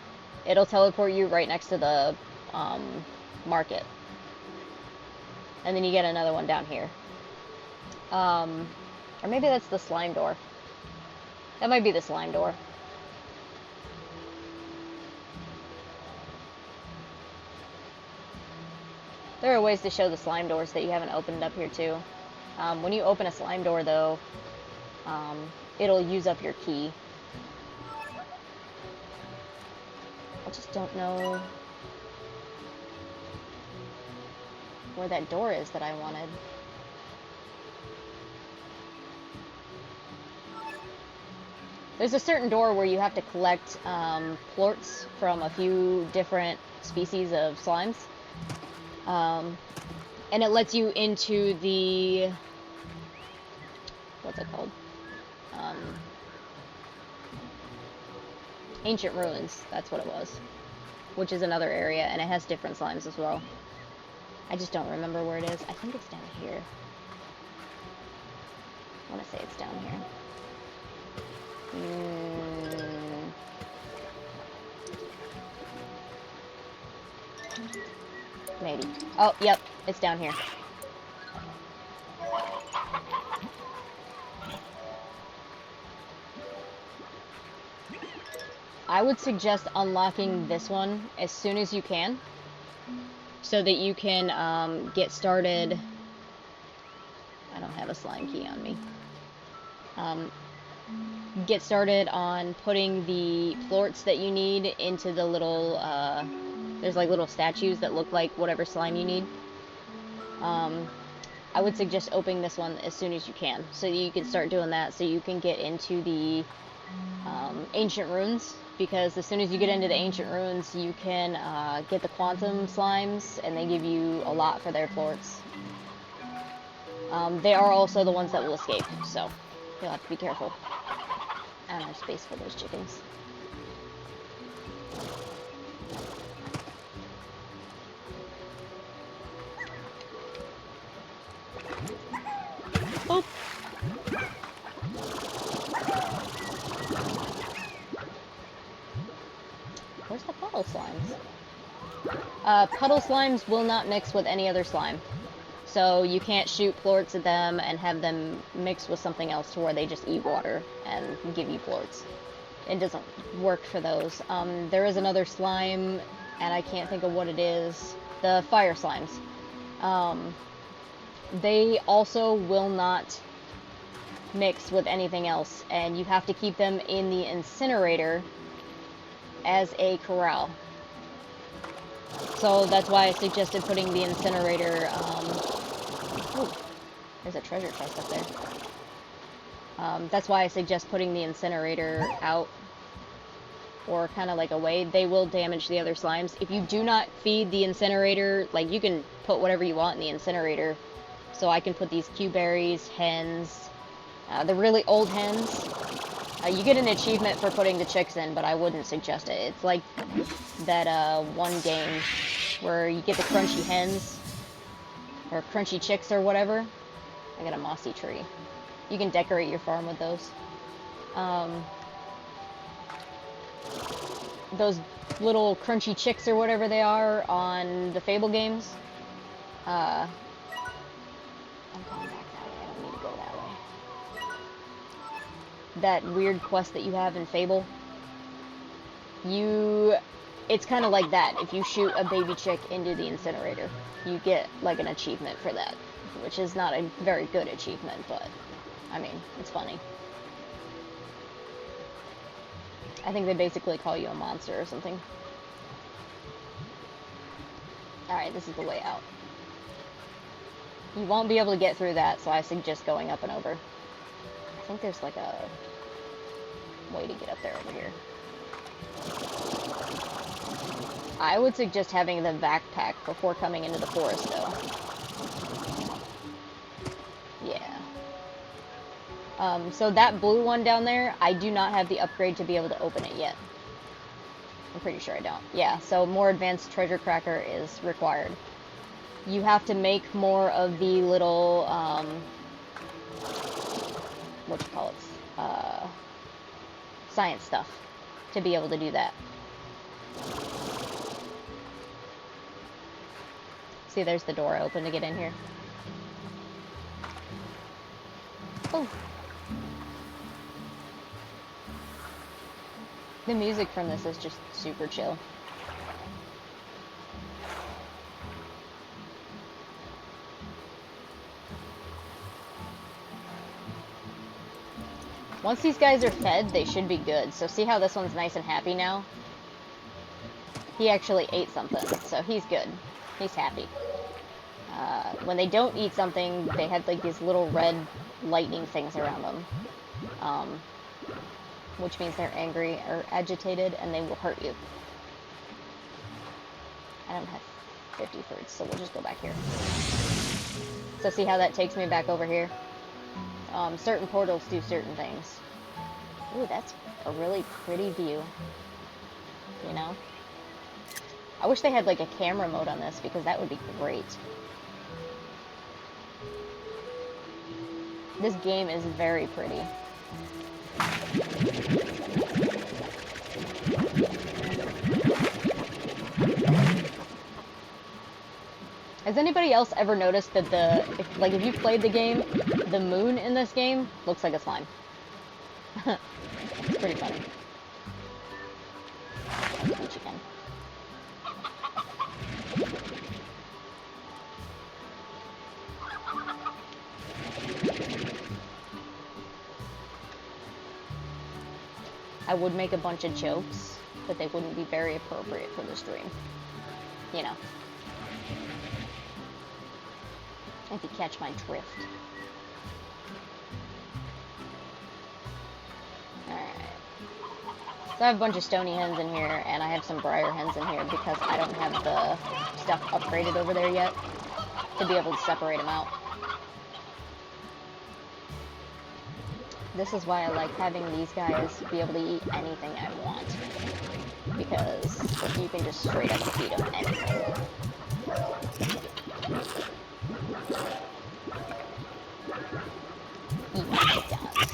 It'll teleport you right next to the market. And then you get another one down here. Or maybe that's the slime door. That might be the slime door. There are ways to show the slime doors that you haven't opened up here too. When you open a slime door though, it'll use up your key. I just don't know where that door is that I wanted. There's a certain door where you have to collect plorts from a few different species of slimes. And it lets you into the, what's it called? Ancient Ruins, that's what it was. Which is another area, and it has different slimes as well. I just don't remember where it is. I think it's down here. I want to say it's down here. Maybe. Oh, yep, it's down here. I would suggest unlocking this one as soon as you can, so that you can get started. I don't have a slime key on me. Get started on putting the plorts that you need into the little, there's like little statues that look like whatever slime you need. I would suggest opening this one as soon as you can, so that you can start doing that, so you can get into the ancient runes, because as soon as you get into the ancient runes, you can get the quantum slimes, and they give you a lot for their plorts. They are also the ones that will escape, so you'll have to be careful. I don't have space for those chickens. Oh! Where's the puddle slimes? Puddle slimes will not mix with any other slime. So you can't shoot plorts at them and have them mix with something else to where they just eat water and give you plorts. It doesn't work for those. There is another slime, and I can't think of what it is. The fire slimes. They also will not mix with anything else, and you have to keep them in the incinerator as a corral. So that's why I suggested putting the incinerator, ooh, there's a treasure chest up there. That's why I suggest putting the incinerator out, or kind of like away. They will damage the other slimes. If you do not feed the incinerator, like, you can put whatever you want in the incinerator. So I can put these Q-berries, hens, the really old hens. You get an achievement for putting the chicks in, but I wouldn't suggest it. It's like that one game where you get the crunchy hens, or crunchy chicks or whatever. I got a mossy tree. You can decorate your farm with those. Those little crunchy chicks or whatever they are on the Fable games. I'm going back that way. I don't need to go that way. That weird quest that you have in Fable. It's kind of like that. If you shoot a baby chick into the incinerator, you get like an achievement for that, which is not a very good achievement, but I mean, it's funny. I think they basically call you a monster or something. Alright, this is the way out. You won't be able to get through that, so I suggest going up and over. I think there's like a way to get up there over here. I would suggest having the backpack before coming into the forest, though. Yeah. So that blue one down there, I do not have the upgrade to be able to open it yet. I'm pretty sure I don't. Yeah, so more advanced treasure cracker is required. You have to make more of the little, science stuff to be able to do that. See, there's the door open to get in here. Oh. The music from this is just super chill. Once these guys are fed, they should be good. So see how this one's nice and happy now? He actually ate something, so he's good. He's happy. When they don't eat something, they have like these little red lightning things around them. Which means they're angry or agitated, and they will hurt you. I don't have 50 fruits, so we'll just go back here. So see how that takes me back over here? Certain portals do certain things. Ooh, that's a really pretty view. You know? I wish they had like a camera mode on this, because that would be great. This game is very pretty. Has anybody else ever noticed that if you've played the game, the moon in this game looks like a slime? It's pretty funny. Chicken. I would make a bunch of jokes, but they wouldn't be very appropriate for the stream. You know. If you catch my drift. Alright. So I have a bunch of stony hens in here, and I have some briar hens in here because I don't have the stuff upgraded over there yet to be able to separate them out. This is why I like having these guys be able to eat anything I want, because you can just straight up feed them anything. Eat my ducks.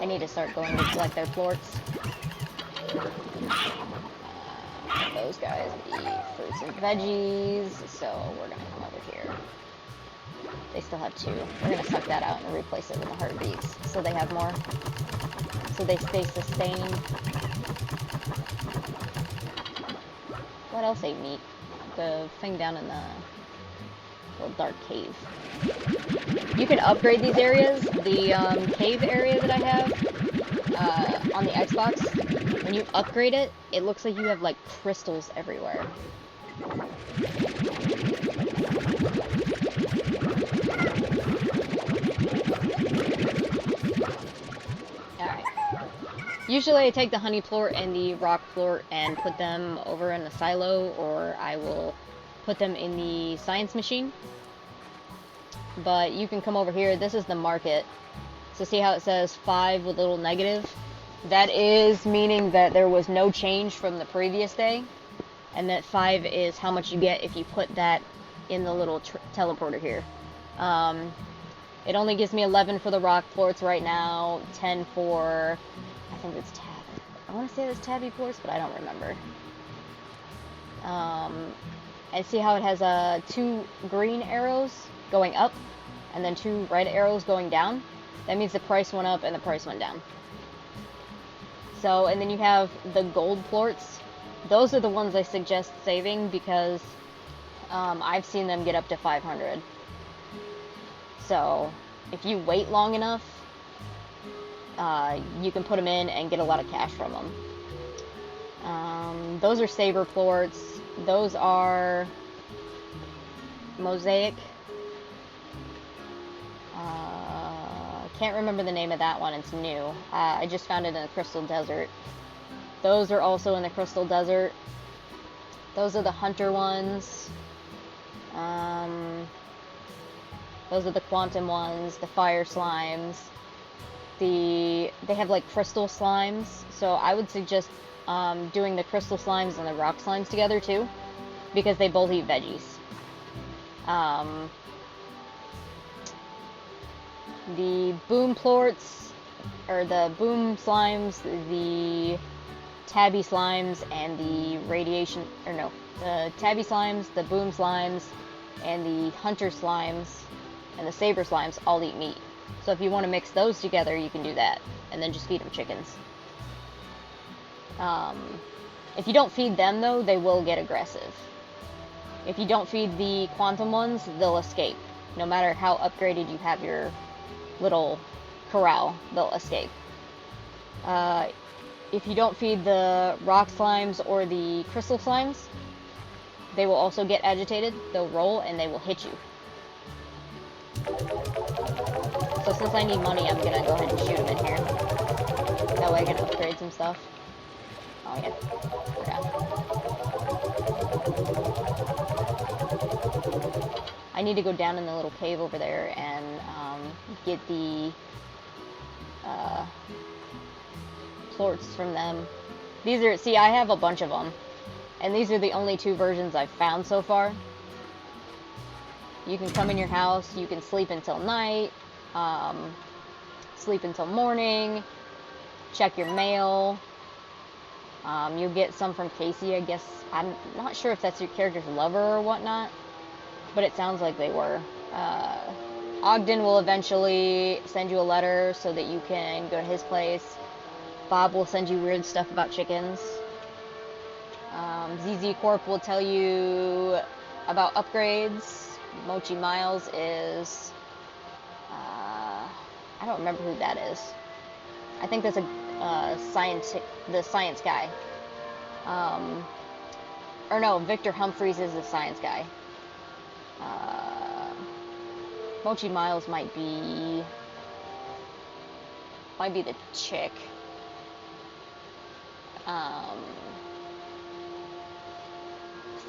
I need to start going to collect their plorts. Those guys eat fruits and veggies, so we're gonna come over here. They still have 2. We're gonna suck that out and replace it with the heartbeats, so they have more. So they stay sustained. What else ate meat? The thing down in the little dark cave. You can upgrade these areas. The cave area that I have on the Xbox, when you upgrade it, it looks like you have like crystals everywhere. Alright. Usually I take the honey plort and the rock plort and put them over in the silo, or I will put them in the science machine. But you can come over here. This is the market. So see how it says 5 with a little negative? That is meaning that there was no change from the previous day. And that 5 is how much you get if you put that in the little teleporter here. It only gives me 11 for the rock plorts right now, 10 for, I think it's I want to say it's tabby plorts, but I don't remember. And see how it has 2 green arrows going up, and then 2 red arrows going down? That means the price went up and the price went down. So, and then you have the gold plorts. Those are the ones I suggest saving because I've seen them get up to 500. So, if you wait long enough, you can put them in and get a lot of cash from them. Those are saber plorts. Those are mosaic. Can't remember the name of that one. It's new. I just found it in the Crystal Desert. Those are also in the Crystal Desert. Those are the hunter ones. Those are the quantum ones, the fire slimes. They have like crystal slimes, so I would suggest doing the crystal slimes and the rock slimes together too, because they both eat veggies. The boom plorts, or the boom slimes, the tabby slimes, and the radiation, or no, the tabby slimes, the boom slimes, and the hunter slimes, and the saber slimes all eat meat. So if you want to mix those together, you can do that, and then just feed them chickens. If you don't feed them, though, they will get aggressive. If you don't feed the quantum ones, they'll escape. No matter how upgraded you have your little corral, they'll escape. If you don't feed the rock slimes or the crystal slimes, they will also get agitated. They'll roll and they will hit you. So since I need money, I'm gonna go ahead and shoot them in here. That way I can upgrade some stuff. Oh yeah, forgot. I need to go down in the little cave over there and get the plorts from them. These are, see, I have a bunch of them, and these are the only 2 versions I've found so far. You can come in your house, you can sleep until night, sleep until morning, check your mail. You'll get some from Casey, I guess. I'm not sure if that's your character's lover or whatnot, but it sounds like they were. Ogden will eventually send you a letter so that you can go to his place. Bob will send you weird stuff about chickens. ZZ Corp will tell you about upgrades. Mochi Miles is... I don't remember who that is. I think that's a the science guy. Or no, Victor Humphreys is the science guy. Mochi Miles might be the chick.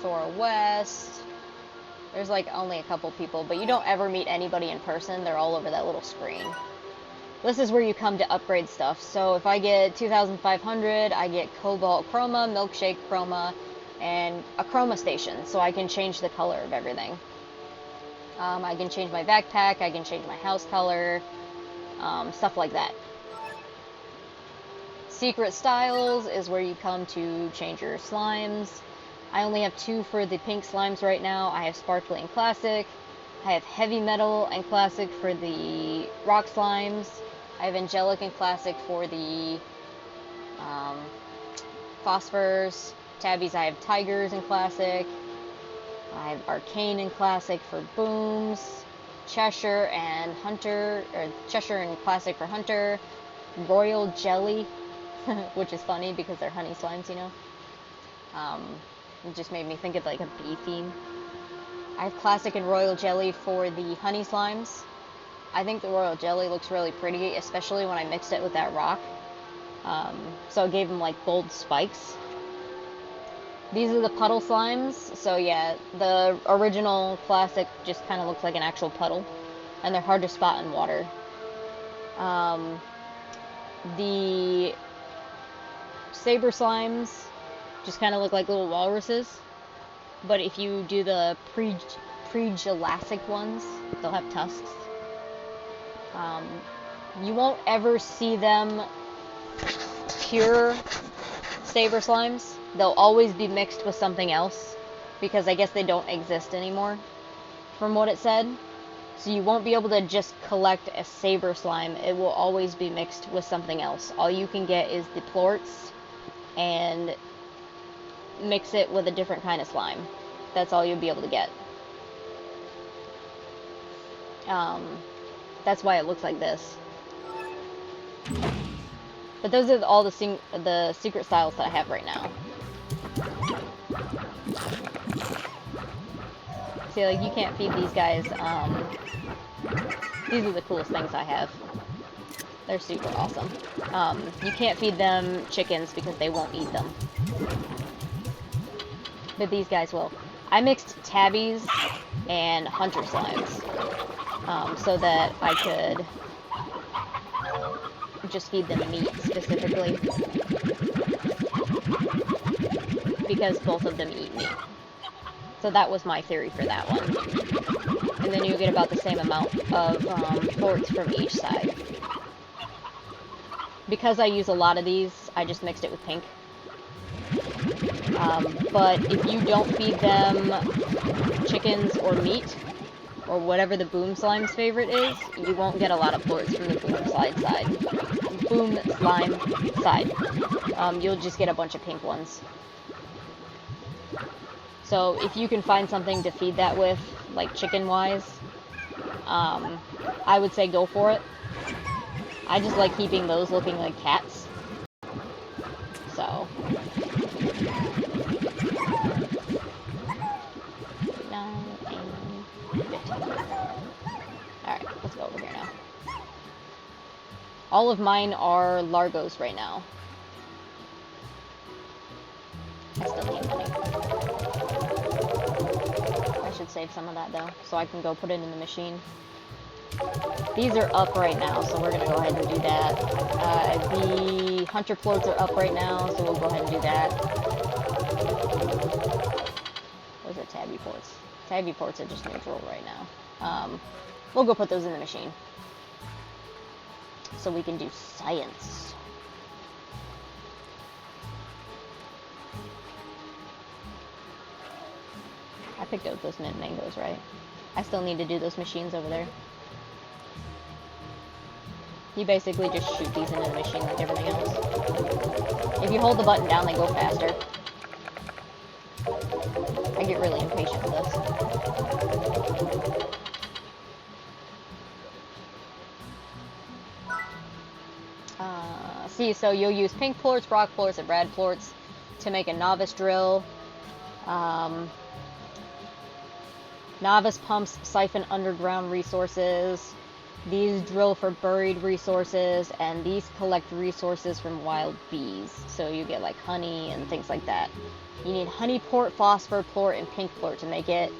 Thora West. There's like only a couple people, but you don't ever meet anybody in person. They're all over that little screen. This is where you come to upgrade stuff. So if I get 2,500, I get Cobalt Chroma, Milkshake Chroma, and a Chroma Station, so I can change the color of everything. I can change my backpack, I can change my house color, stuff like that. Secret Styles is where you come to change your slimes. I only have 2 for the pink slimes right now. I have Sparkly and Classic. I have Heavy Metal and Classic for the rock slimes. I have Angelic and Classic for the phosphors. Tabbies, I have Tigers and Classic. I have Arcane and Classic for booms. Cheshire and Hunter, or Cheshire and Classic for Hunter. Royal Jelly, which is funny because they're honey slimes, you know. It just made me think of like a bee theme. I have Classic and Royal Jelly for the honey slimes. I think the Royal Jelly looks really pretty, especially when I mixed it with that rock. So it gave them like gold spikes. These are the puddle slimes. So yeah, the original Classic just kind of looks like an actual puddle, and they're hard to spot in water. The Saber slimes just kind of look like little walruses, but if you do the pre-Jurassic ones, they'll have tusks. You won't ever see them pure Saber slimes. They'll always be mixed with something else, because I guess they don't exist anymore, from what it said. So you won't be able to just collect a Saber slime. It will always be mixed with something else. All you can get is the plorts, and mix it with a different kind of slime. That's all you'll be able to get. That's why it looks like this. But those are all the secret styles that I have right now. See, like, you can't feed these guys. These are the coolest things I have. They're super awesome. You can't feed them chickens because they won't eat them. But these guys will. I mixed tabbies and hunter slimes, so that I could just feed them meat specifically, because both of them eat meat. So that was my theory for that one. And then you get about the same amount of plorts from each side. Because I use a lot of these, I just mixed it with pink. But if you don't feed them chickens or meat, or whatever the boom slime's favorite is, you won't get a lot of plorts from the boom slime side. You'll just get a bunch of pink ones. So if you can find something to feed that with, like chicken-wise, I would say go for it. I just like keeping those looking like cats. So. 9, 8, 15. Alright, let's go over here now. All of mine are Largos right now. I still need money. I should save some of that though, so I can go put it in the machine. These are up right now, so we're going to go ahead and do that. The hunter plorts are up right now, so we'll go ahead and do that. Those are tabby plorts. Tabby plorts are just neutral right now. We'll go put those in the machine, so we can do science. I picked out those mint mangoes, right? I still need to do those machines over there. You basically just shoot these into the machine like everything else. If you hold the button down, they go faster. I get really impatient with this. see, so you'll use pink plorts, rock plorts, and red plorts to make a novice drill. Novice pumps siphon underground resources. These drill for buried resources, and these collect resources from wild bees. So you get like honey and things like that. You need honey plort, phosphor plort, and pink plort to make it.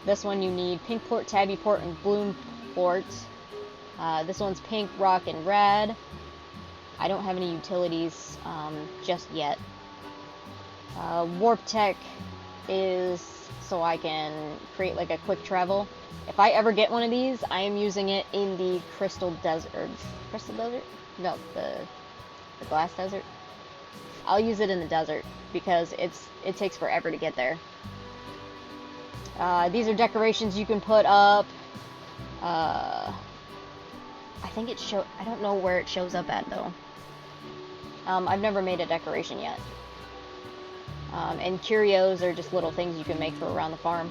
This one you need pink plort, tabby plort, and bloom plort. This one's pink, rock, and red. I don't have any utilities just yet. Warp tech is so I can create like a quick travel. If I ever get one of these, I am using it in the crystal desert. Crystal desert? No, the glass desert. I'll use it in the desert because it takes forever to get there. These are decorations you can put up. I think it I don't know where it shows up at though. I've never made a decoration yet. And curios are just little things you can make for around the farm.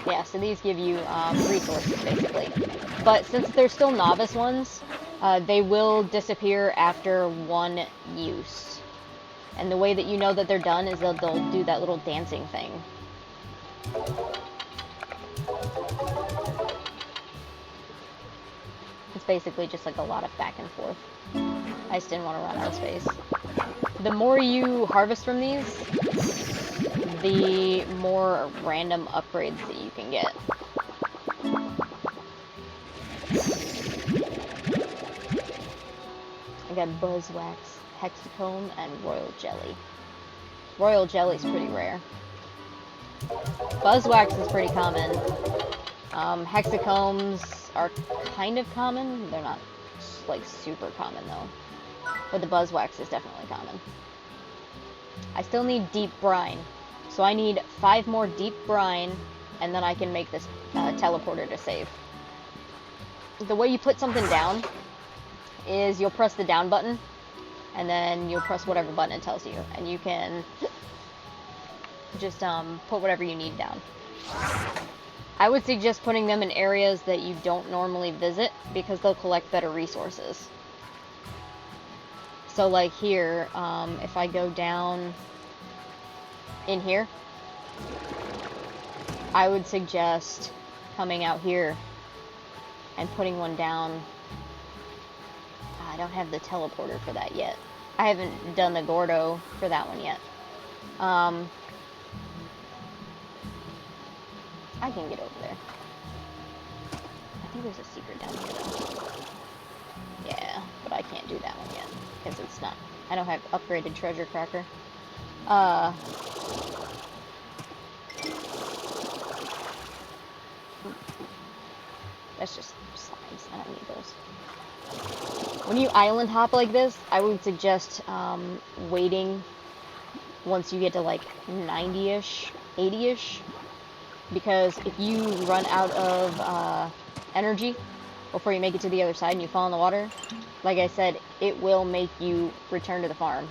Yeah, so these give you resources basically. But since they're still novice ones, they will disappear after one use. And the way that you know that they're done is they'll do that little dancing thing. It's basically just like a lot of back and forth. I just didn't want to run out of space. The more you harvest from these, the more random upgrades that you can get. I got Buzzwax, Hexacomb, and Royal Jelly. Royal Jelly's pretty rare. Buzzwax is pretty common. Hexacombs are kind of common. They're not like super common though. But the Buzzwax is definitely common. I still need deep brine. So I need 5 more deep brine, and then I can make this teleporter to save. The way you put something down is you'll press the down button, and then you'll press whatever button it tells you, and you can just put whatever you need down. I would suggest putting them in areas that you don't normally visit, because they'll collect better resources. So like here, if I go down in here, I would suggest coming out here and putting one down. I don't have the teleporter for that yet. I haven't done the Gordo for that one yet. I can get over there. I think there's a secret down here though. Yeah, but I can't do that one yet because it's not. I don't have upgraded treasure cracker. That's just slimes. I don't need those. When you island hop like this, I would suggest waiting once you get to like 90-ish, 80-ish. Because if you run out of energy before you make it to the other side and you fall in the water, like I said, it will make you return to the farm.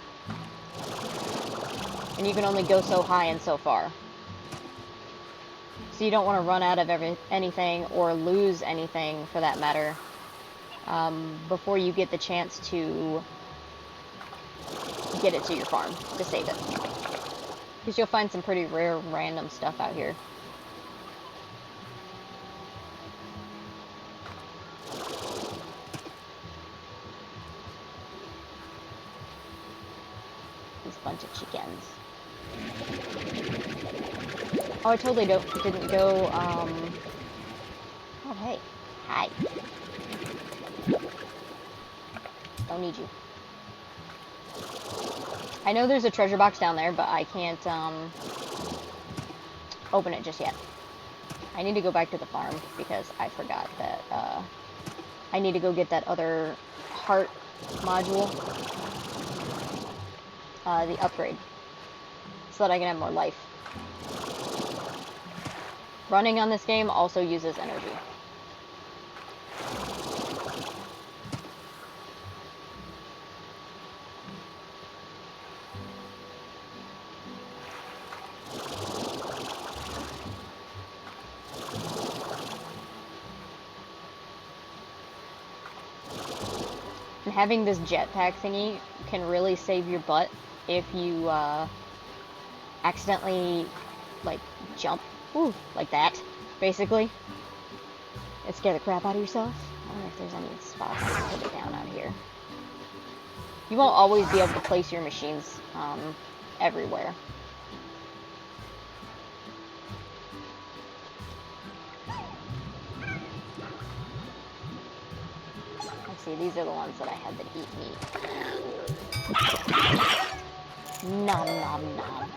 And you can only go so high and so far. So you don't want to run out of anything or lose anything for that matter before you get the chance to get it to your farm to save it. Because you'll find some pretty rare random stuff out here. This bunch of chickens. Oh, I totally didn't go, oh, hey. Hi. Don't need you. I know there's a treasure box down there, but I can't, open it just yet. I need to go back to the farm, because I forgot that, I need to go get that other heart module. The upgrade. So that I can have more life. Running on this game also uses energy. having this jetpack thingy can really save your butt if you accidentally like jump, ooh, like that, basically. And scare the crap out of yourself. I wonder if there's any spots I can put it down out here. You won't always be able to place your machines everywhere. Let's see, these are the ones that I had that eat meat. Nom nom nom.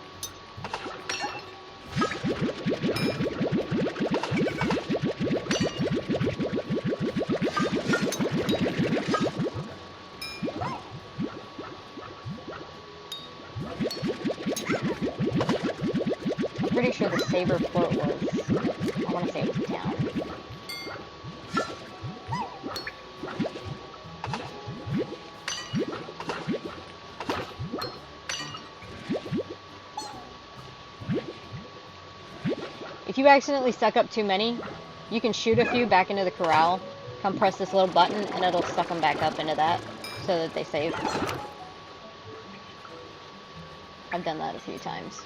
I'm pretty sure the saber plort was, I want to say it was down. If you accidentally suck up too many, you can shoot a few back into the corral, come press this little button, and it'll suck them back up into that, so that they save. I've done that a few times.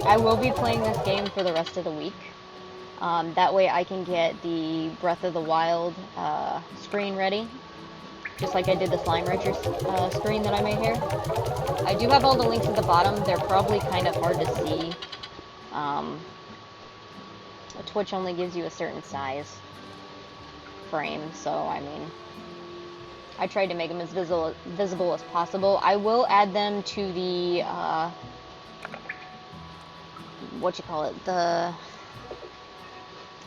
I will be playing this game for the rest of the week. That way I can get the Breath of the Wild screen ready, just like I did the Slime Rancher screen that I made here. I do have all the links at the bottom. They're probably kind of hard to see. Twitch only gives you a certain size frame, so I mean, I tried to make them as visible as possible. I will add them to the, what you call it, the,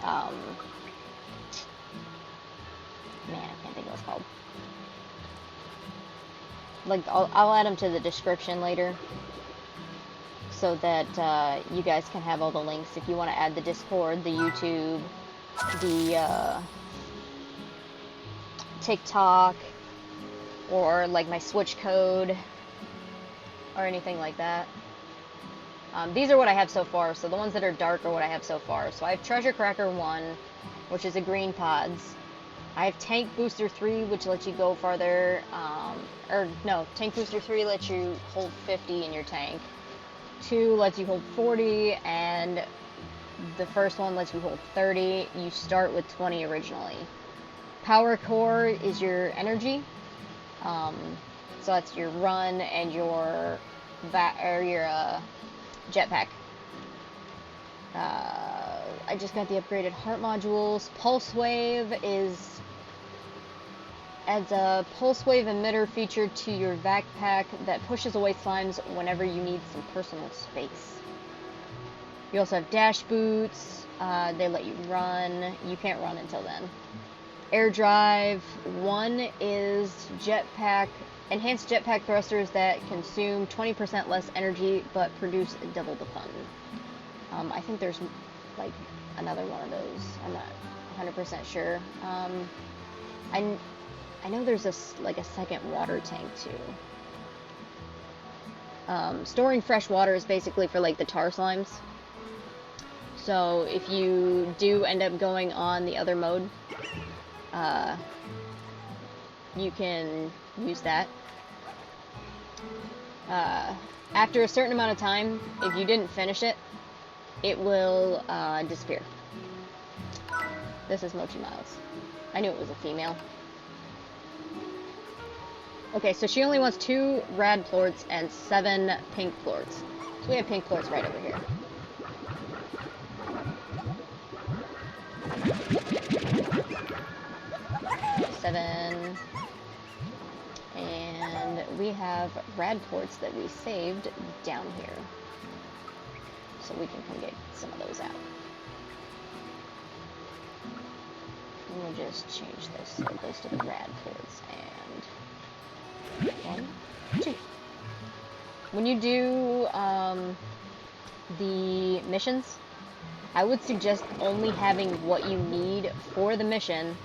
man, I can't think of what it's called. Like, I'll add them to the description later, so that you guys can have all the links if you want to add the Discord, the YouTube, the TikTok, or like my Switch code, or anything like that. These are what I have so far, so the ones that are dark are what I have so far. So I have Treasure Cracker 1, which is a green pods. I have Tank Booster 3, which lets you go farther, or no, Tank Booster 3 lets you hold 50 in your tank. 2 lets you hold 40, and the first one lets you hold 30. You start with 20 originally. Power Core is your energy, so that's your run and your jetpack. I just got the upgraded heart modules. Pulse Wave adds a Pulse Wave emitter feature to your backpack that pushes away slimes whenever you need some personal space. You also have Dash Boots. They let you run. You can't run until then. Air Drive 1 is enhanced jetpack thrusters that consume 20% less energy but produce double the fun. I think there's like another one of those. I'm not 100% sure. I know there's a second water tank too. Storing fresh water is basically for like the tar slimes. So if you do end up going on the other mode, you can use that. After a certain amount of time, if you didn't finish it, it will disappear. This is Mochi Miles. I knew it was a female. Okay, so she only wants 2 rad plorts and 7 pink plorts. So we have pink plorts right over here. Seven. And we have rad plorts that we saved down here. So we can come get some of those out. And we'll just change this so it goes to the rad plorts. And 1, 2. When you do the missions, I would suggest only having what you need for the mission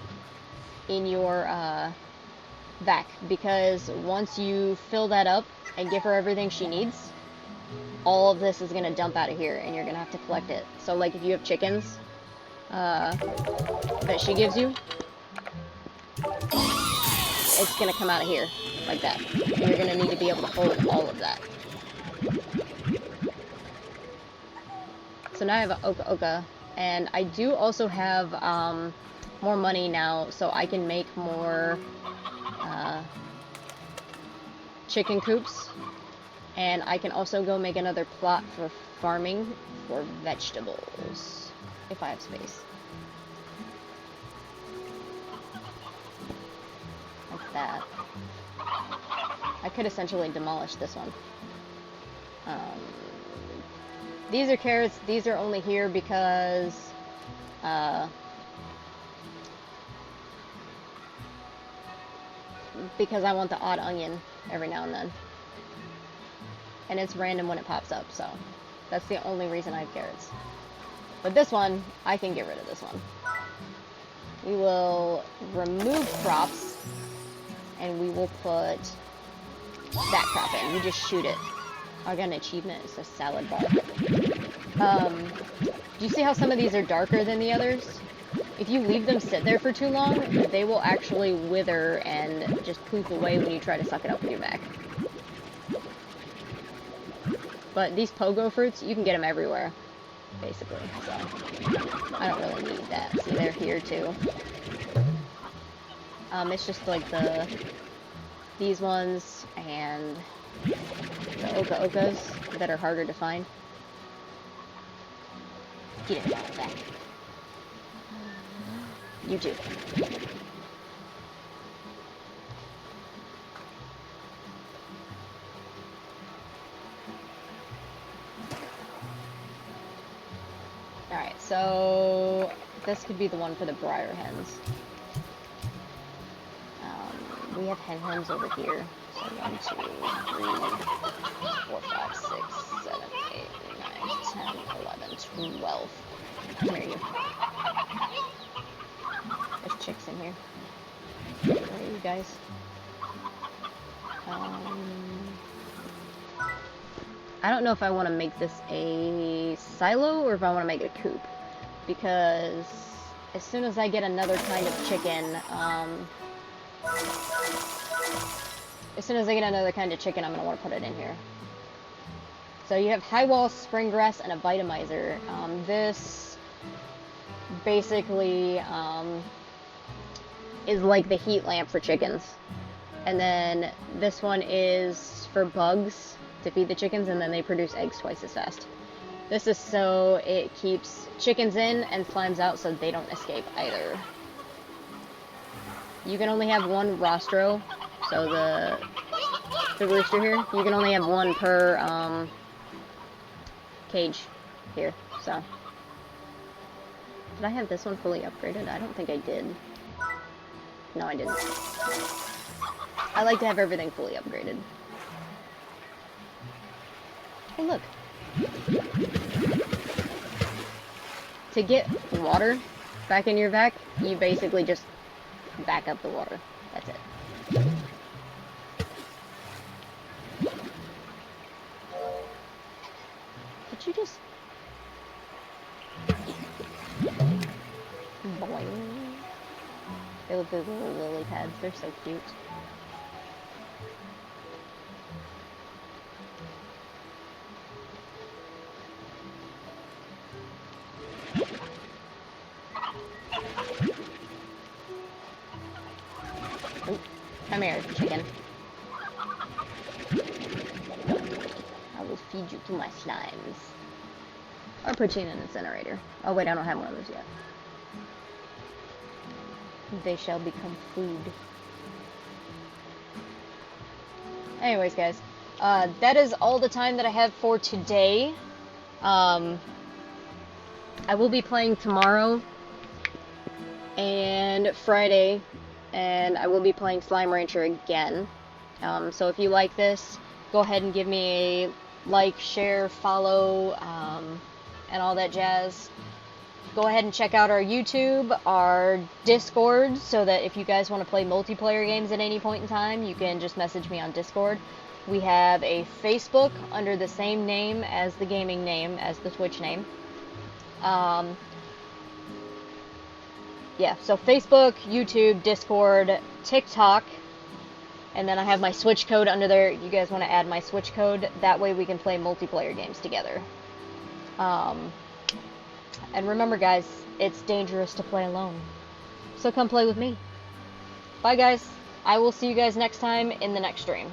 in your vac, because once you fill that up and give her everything she needs, all of this is going to dump out of here, and you're going to have to collect it. So, like, if you have chickens that she gives you, it's going to come out of here, like that. And you're going to need to be able to hold all of that. So now I have an Oka Oka, and I do also have more money now, so I can make more chicken coops, and I can also go make another plot for farming for vegetables, if I have space. Like that. I could essentially demolish this one. These are carrots. These are only here because I want the odd onion every now and then. And it's random when it pops up, so that's the only reason I have carrots. But this one, I can get rid of this one. We will remove crops, and we will put that crop in. You just shoot it. I got an achievement. It's a salad bar. Do you see how some of these are darker than the others? If you leave them sit there for too long, they will actually wither and just poof away when you try to suck it up with your back. But these pogo fruits, you can get them everywhere, basically. So I don't really need that. See, they're here too. It's just like these ones and the Oka Okas that are harder to find. Get it back. You too. Alright, so this could be the one for the briar hens. We have hens over here. So 1, 2, 3, 4, 5, 6, 7, 8, 9, 10, 11, 12. Come here, you. There's chicks in here. Where are you guys? I don't know if I want to make this a silo or if I want to make it a coop. Because as soon as I get another kind of chicken, I'm going to want to put it in here. So you have high wall, spring grass, and a vitamizer. This basically is like the heat lamp for chickens. And then this one is for bugs to feed the chickens, and then they produce eggs twice as fast. This is so it keeps chickens in and slimes out so they don't escape either. You can only have one rostro, so the rooster here, you can only have one per cage here, so. Did I have this one fully upgraded? I don't think I did. No, I didn't. I like to have everything fully upgraded. Hey, look. To get water back in your vac, you basically just back up the water. That's it. Did you just... Boing. They look like little lily pads. They're so cute. Ooh, come here, chicken. I will feed you to my slimes. Or put you in an incinerator. Oh wait, I don't have one of those yet. They shall become food. Anyways, guys, that is all the time that I have for today. I will be playing tomorrow and Friday, and I will be playing Slime Rancher again. So if you like this, go ahead and give me a like, share, follow, and all that jazz. Go ahead and check out our YouTube, our Discord, so that if you guys want to play multiplayer games at any point in time, you can just message me on Discord. We have a Facebook under the same name as the gaming name, as the Twitch name. Yeah, so Facebook, YouTube, Discord, TikTok, and then I have my Switch code under there. You guys want to add my Switch code? That way we can play multiplayer games together. And remember, guys, it's dangerous to play alone. So come play with me. Bye, guys. I will see you guys next time in the next stream.